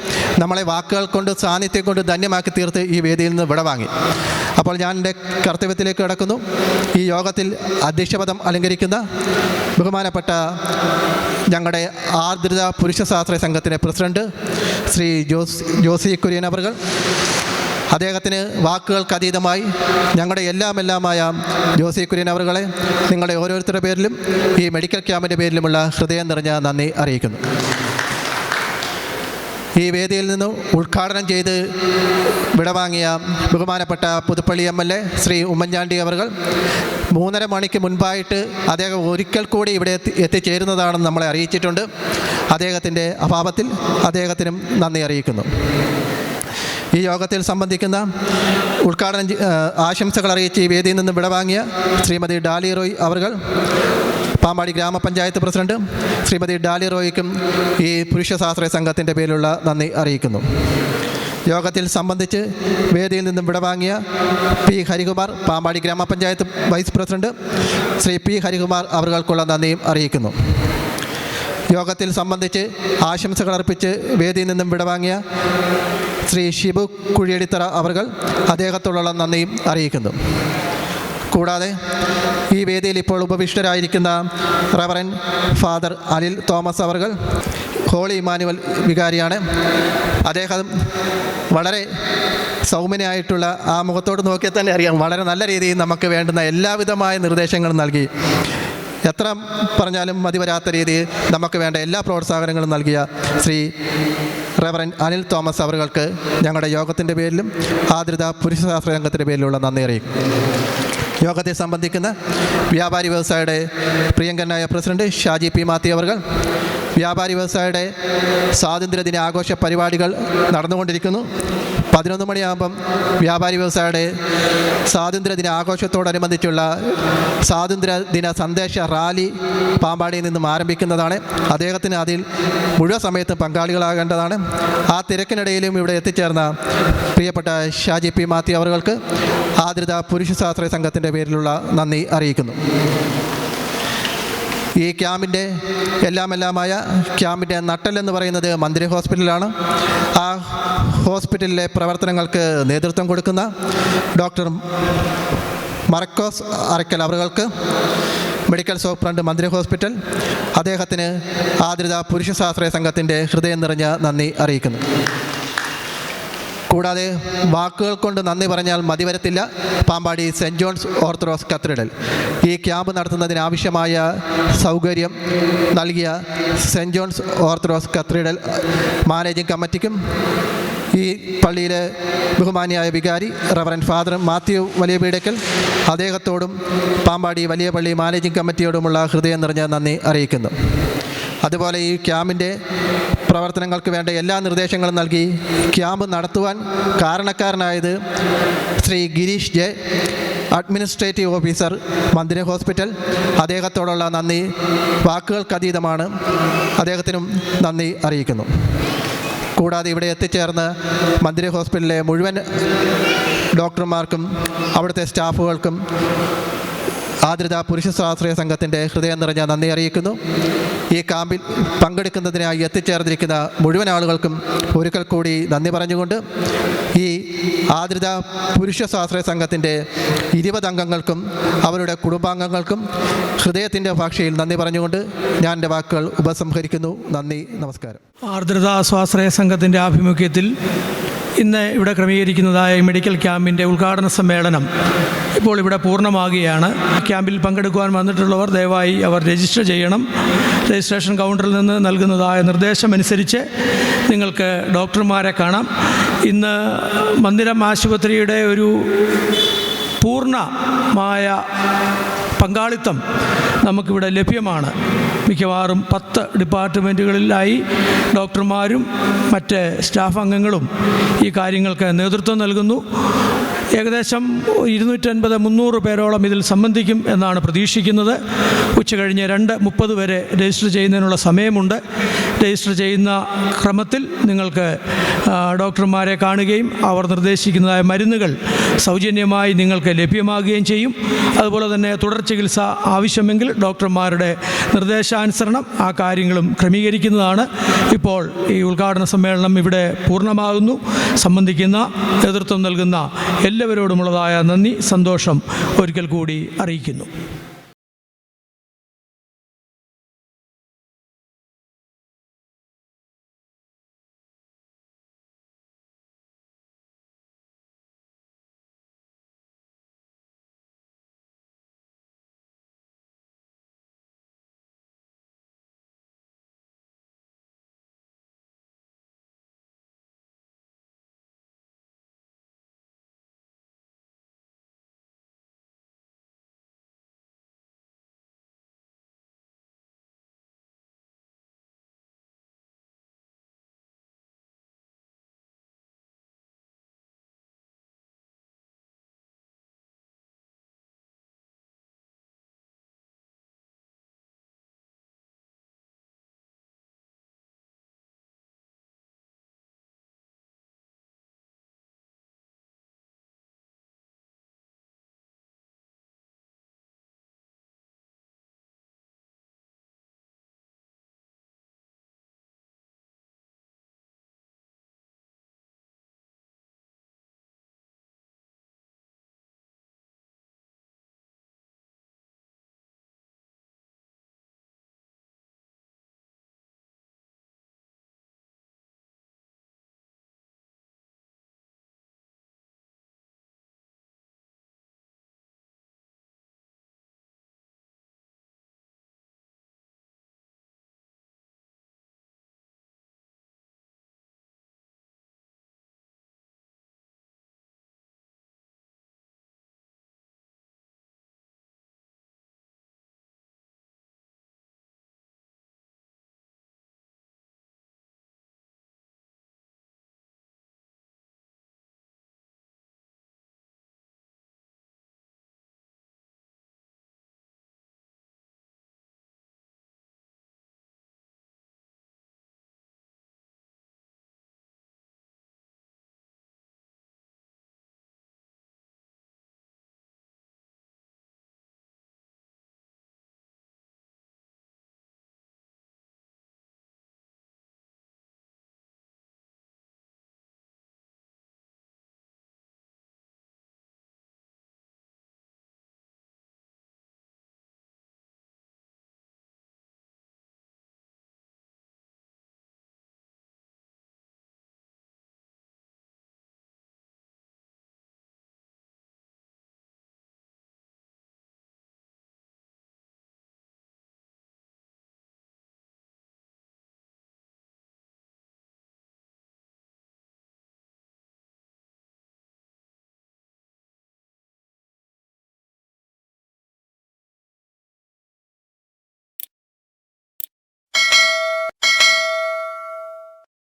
നമ്മളെ വാക്കുകൾ കൊണ്ട് സാന്നിധ്യം കൊണ്ട് ധന്യമാക്കി തീർത്ത് ഈ വേദിയിൽ നിന്ന് വിടവാങ്ങി. അപ്പോൾ ഞാൻ എൻ്റെ കർത്തവ്യത്തിലേക്ക് കടക്കുന്നു. ഈ യോഗത്തിൽ അധ്യക്ഷപദം അലങ്കരിക്കുന്ന ബഹുമാനപ്പെട്ട ഞങ്ങളുടെ ആർദ്രത പുരുഷ ശാസ്ത്ര സംഘത്തിൻ്റെ പ്രസിഡന്റ് ശ്രീ ജോസി കുര്യൻ അവർ, അദ്ദേഹത്തിന് വാക്കുകൾക്ക് അതീതമായി ഞങ്ങളുടെ എല്ലാമായ ജോസി കുര്യൻ അവറുകളെ നിങ്ങളുടെ ഓരോരുത്തരുടെ പേരിലും ഈ മെഡിക്കൽ ക്യാമ്പിൻ്റെ പേരിലുമുള്ള ഹൃദയം നിറഞ്ഞ നന്ദി അറിയിക്കുന്നു. ഈ വേദിയിൽ നിന്ന് ഉദ്ഘാടനം ചെയ്ത് വിടവാങ്ങിയ ബഹുമാനപ്പെട്ട പുതുപ്പള്ളി MLA ശ്രീ ഉമ്മൻചാണ്ടി അവർ 3:30 മണിക്ക് മുൻപായിട്ട് അദ്ദേഹം ഒരിക്കൽ കൂടി ഇവിടെ എത്തിച്ചേരുന്നതാണെന്ന് നമ്മളെ അറിയിച്ചിട്ടുണ്ട്. അദ്ദേഹത്തിൻ്റെ അഭാവത്തിൽ അദ്ദേഹത്തിനും നന്ദി അറിയിക്കുന്നു. ഈ യോഗത്തിൽ സംബന്ധിക്കുന്ന ആശംസകൾ അറിയിച്ച് ഈ വേദിയിൽ നിന്ന് വിടവാങ്ങിയ ശ്രീമതി ഡാലി റോയ് അവർ, പാമ്പാടി ഗ്രാമപഞ്ചായത്ത് പ്രസിഡന്റ് ശ്രീമതി ഡാലി റോയ്ക്കും ഈ പുരുഷ ശാസ്ത്ര സംഘത്തിൻ്റെ പേരിലുള്ള നന്ദി അറിയിക്കുന്നു. യോഗത്തിൽ സംബന്ധിച്ച് വേദിയിൽ നിന്നും വിടവാങ്ങിയ പി ഹരികുമാർ, പാമ്പാടി ഗ്രാമപഞ്ചായത്ത് vice president Shri P Harikumar അവർക്കുള്ള നന്ദിയും അറിയിക്കുന്നു. യോഗത്തിൽ സംബന്ധിച്ച് ആശംസകൾ അർപ്പിച്ച് വേദിയിൽ നിന്നും വിടവാങ്ങിയ ശ്രീ ഷിബു കുഴിയടിത്തറ അവർ, അദ്ദേഹത്തോടുള്ള നന്ദിയും അറിയിക്കുന്നു. കൂടാതെ ഈ വേദിയിൽ ഇപ്പോൾ ഉപവിഷ്ടരായിരിക്കുന്ന റവറൻ ഫാദർ അനിൽ തോമസ് അവർ ഹോളി ഇമ്മാനുവൽ വികാരിയാണ്. അദ്ദേഹം വളരെ സൗമ്യനായിട്ടുള്ള ആ മുഖത്തോട് നോക്കിയാൽ തന്നെ അറിയാം, വളരെ നല്ല രീതിയിൽ നമുക്ക് വേണ്ടുന്ന എല്ലാവിധമായ നിർദ്ദേശങ്ങളും നൽകി, എത്ര പറഞ്ഞാലും മതി വരാത്ത രീതിയിൽ നമുക്ക് വേണ്ട എല്ലാ പ്രോത്സാഹനങ്ങളും നൽകിയ ശ്രീ റവറൻ അനിൽ തോമസ് അവർക്ക് ഞങ്ങളുടെ യോഗത്തിൻ്റെ പേരിലും ആദ്രത പുരുഷ ശാസ്ത്ര സംഘത്തിൻ്റെ പേരിലുള്ള നന്ദി അറിയിക്കും. യോഗത്തിൽ സംബന്ധിക്കുന്ന വ്യാപാരി വ്യവസായയുടെ പ്രിയങ്കരനായ പ്രസിഡന്റ് ഷാജി പി മാത്യു അവർ, വ്യാപാരി വ്യവസായയുടെ സ്വാതന്ത്ര്യദിന ആഘോഷ പരിപാടികൾ നടന്നുകൊണ്ടിരിക്കുന്നു. 11 മണിയാകുമ്പം വ്യാപാരി വ്യവസായയുടെ സ്വാതന്ത്ര്യദിന ആഘോഷത്തോടനുബന്ധിച്ചുള്ള സ്വാതന്ത്ര്യദിന സന്ദേശ റാലി പാമ്പാടിയിൽ നിന്നും ആരംഭിക്കുന്നതാണ്. അദ്ദേഹത്തിന് അതിൽ മുഴുവൻ സമയത്തും പങ്കാളികളാകേണ്ടതാണ്. ആ തിരക്കിനിടയിലും ഇവിടെ എത്തിച്ചേർന്ന പ്രിയപ്പെട്ട ഷാജി പി മാത്യു അവർക്ക് ആദ്രത പുരുഷ ശാസ്ത്ര സംഘത്തിൻ്റെ പേരിലുള്ള നന്ദി അറിയിക്കുന്നു. ഈ ക്യാമ്പിൻ്റെ എല്ലാമായ ക്യാമ്പിൻ്റെ നട്ടെല്ലെന്ന് പറയുന്നത് മന്ദിര ഹോസ്പിറ്റലാണ്. ആ ഹോസ്പിറ്റലിലെ പ്രവർത്തനങ്ങൾക്ക് നേതൃത്വം കൊടുക്കുന്ന ഡോക്ടർ മർക്കോസ് അറക്കൽ അവർക്ക്, മെഡിക്കൽ സൂപ്രണ്ട് മന്ദിര ഹോസ്പിറ്റൽ, അദ്ദേഹത്തിന് ആദ്രത പുരുഷ ശാസ്ത്ര സംഘത്തിൻ്റെ ഹൃദയം നിറഞ്ഞ നന്ദി അറിയിക്കുന്നു. കൂടാതെ വാക്കുകൾ കൊണ്ട് നന്ദി പറഞ്ഞാൽ മതി വരത്തില്ല. Pampady saint John's orthodox cathedral ഈ ക്യാമ്പ് നടത്തുന്നതിനാവശ്യമായ സൗകര്യം നൽകിയ saint John's orthodox cathedral managing കമ്മിറ്റിക്കും ഈ പള്ളിയിലെ ബഹുമാനിയായ വികാരി റവറൻ ഫാദർ മാത്യു വലിയ പീഡക്കൽ, അദ്ദേഹത്തോടും പാമ്പാടി വലിയ പള്ളി മാനേജിംഗ് കമ്മിറ്റിയോടുമുള്ള ഹൃദയം നിറഞ്ഞ നന്ദി അറിയിക്കുന്നു. അതുപോലെ ഈ ക്യാമ്പിൻ്റെ പ്രവർത്തനങ്ങൾക്ക് വേണ്ട എല്ലാ നിർദ്ദേശങ്ങളും നൽകി ക്യാമ്പ് നടത്തുവാൻ കാരണക്കാരനായത് Shri Girish J, administrative officer, Mandira hospital. അദ്ദേഹത്തോടുള്ള നന്ദി വാക്കുകൾക്കതീതമാണ്. അദ്ദേഹത്തിനും നന്ദി അറിയിക്കുന്നു. കൂടാതെ ഇവിടെ എത്തിച്ചേർന്ന് മന്ദിര ഹോസ്പിറ്റലിലെ മുഴുവൻ ഡോക്ടർമാർക്കും അവിടുത്തെ സ്റ്റാഫുകൾക്കും ആതിരത പുരുഷ സ്വാശ്രയ സംഘത്തിൻ്റെ ഹൃദയം നിറഞ്ഞ നന്ദി അറിയിക്കുന്നു. ഈ ക്യാമ്പിൽ പങ്കെടുക്കുന്നതിനായി എത്തിച്ചേർന്നിരിക്കുന്ന മുഴുവൻ ആളുകൾക്കും ഒരിക്കൽ കൂടി നന്ദി പറഞ്ഞുകൊണ്ട് ഈ ആതിരത പുരുഷ സ്വാശ്രയ സംഘത്തിൻ്റെ 20 അംഗങ്ങൾക്കും അവരുടെ കുടുംബാംഗങ്ങൾക്കും ഹൃദയത്തിൻ്റെ ഭാഷയിൽ നന്ദി പറഞ്ഞുകൊണ്ട് ഞാൻ എൻ്റെ വാക്കുകൾ ഉപസംഹരിക്കുന്നു. നന്ദി, നമസ്കാരം. ആർദ്രത സ്വാശ്രയ സംഘത്തിൻ്റെ ആഭിമുഖ്യത്തിൽ ഇന്ന് ഇവിടെ ക്രമീകരിക്കുന്നതായ മെഡിക്കൽ ക്യാമ്പിൻ്റെ ഉദ്ഘാടന സമ്മേളനം ഇപ്പോൾ ഇവിടെ പൂർണ്ണമാകുകയാണ്. ക്യാമ്പിൽ പങ്കെടുക്കുവാൻ വന്നിട്ടുള്ളവർ ദയവായി അവർ രജിസ്റ്റർ ചെയ്യണം. രജിസ്ട്രേഷൻ കൗണ്ടറിൽ നിന്ന് നൽകുന്നതായ നിർദ്ദേശമനുസരിച്ച് നിങ്ങൾക്ക് ഡോക്ടർമാരെ കാണാം. ഇന്ന് മന്ദിരം ആശുപത്രിയുടെ ഒരു പൂർണ്ണമായ പങ്കാളിത്തം നമുക്കിവിടെ ലഭ്യമാണ്. മിക്കവാറും 10 ഡിപ്പാർട്ട്മെൻറ്റുകളിലായി ഡോക്ടർമാരും മറ്റ് സ്റ്റാഫ് അംഗങ്ങളും ഈ കാര്യങ്ങൾക്ക് നേതൃത്വം നൽകുന്നു. ഏകദേശം 250-300 പേരോളം ഇതിൽ സംബന്ധിക്കും എന്നാണ് പ്രതീക്ഷിക്കുന്നത്. ഉച്ചകഴിഞ്ഞ് 2:30 വരെ രജിസ്റ്റർ ചെയ്യുന്നതിനുള്ള സമയമുണ്ട്. രജിസ്റ്റർ ചെയ്യുന്ന ക്രമത്തിൽ നിങ്ങൾക്ക് ഡോക്ടർമാരെ കാണുകയും അവർ നിർദ്ദേശിക്കുന്നതായ മരുന്നുകൾ സൗജന്യമായി നിങ്ങൾക്ക് ലഭ്യമാകുകയും ചെയ്യും. അതുപോലെ തന്നെ തുടർ ചികിത്സ ആവശ്യമെങ്കിൽ ഡോക്ടർമാരുടെ നിർദ്ദേശാനുസരണം ആ കാര്യങ്ങളും ക്രമീകരിക്കുന്നതാണ്. ഇപ്പോൾ ഈ ഉദ്ഘാടന സമ്മേളനം ഇവിടെ പൂർണ്ണമാകുന്നു. സംബന്ധിക്കുന്ന നേതൃത്വം നൽകുന്ന എല്ലാവരോടുമുള്ളതായ നന്ദി, സന്തോഷം ഒരിക്കൽ കൂടി അറിയിക്കുന്നു.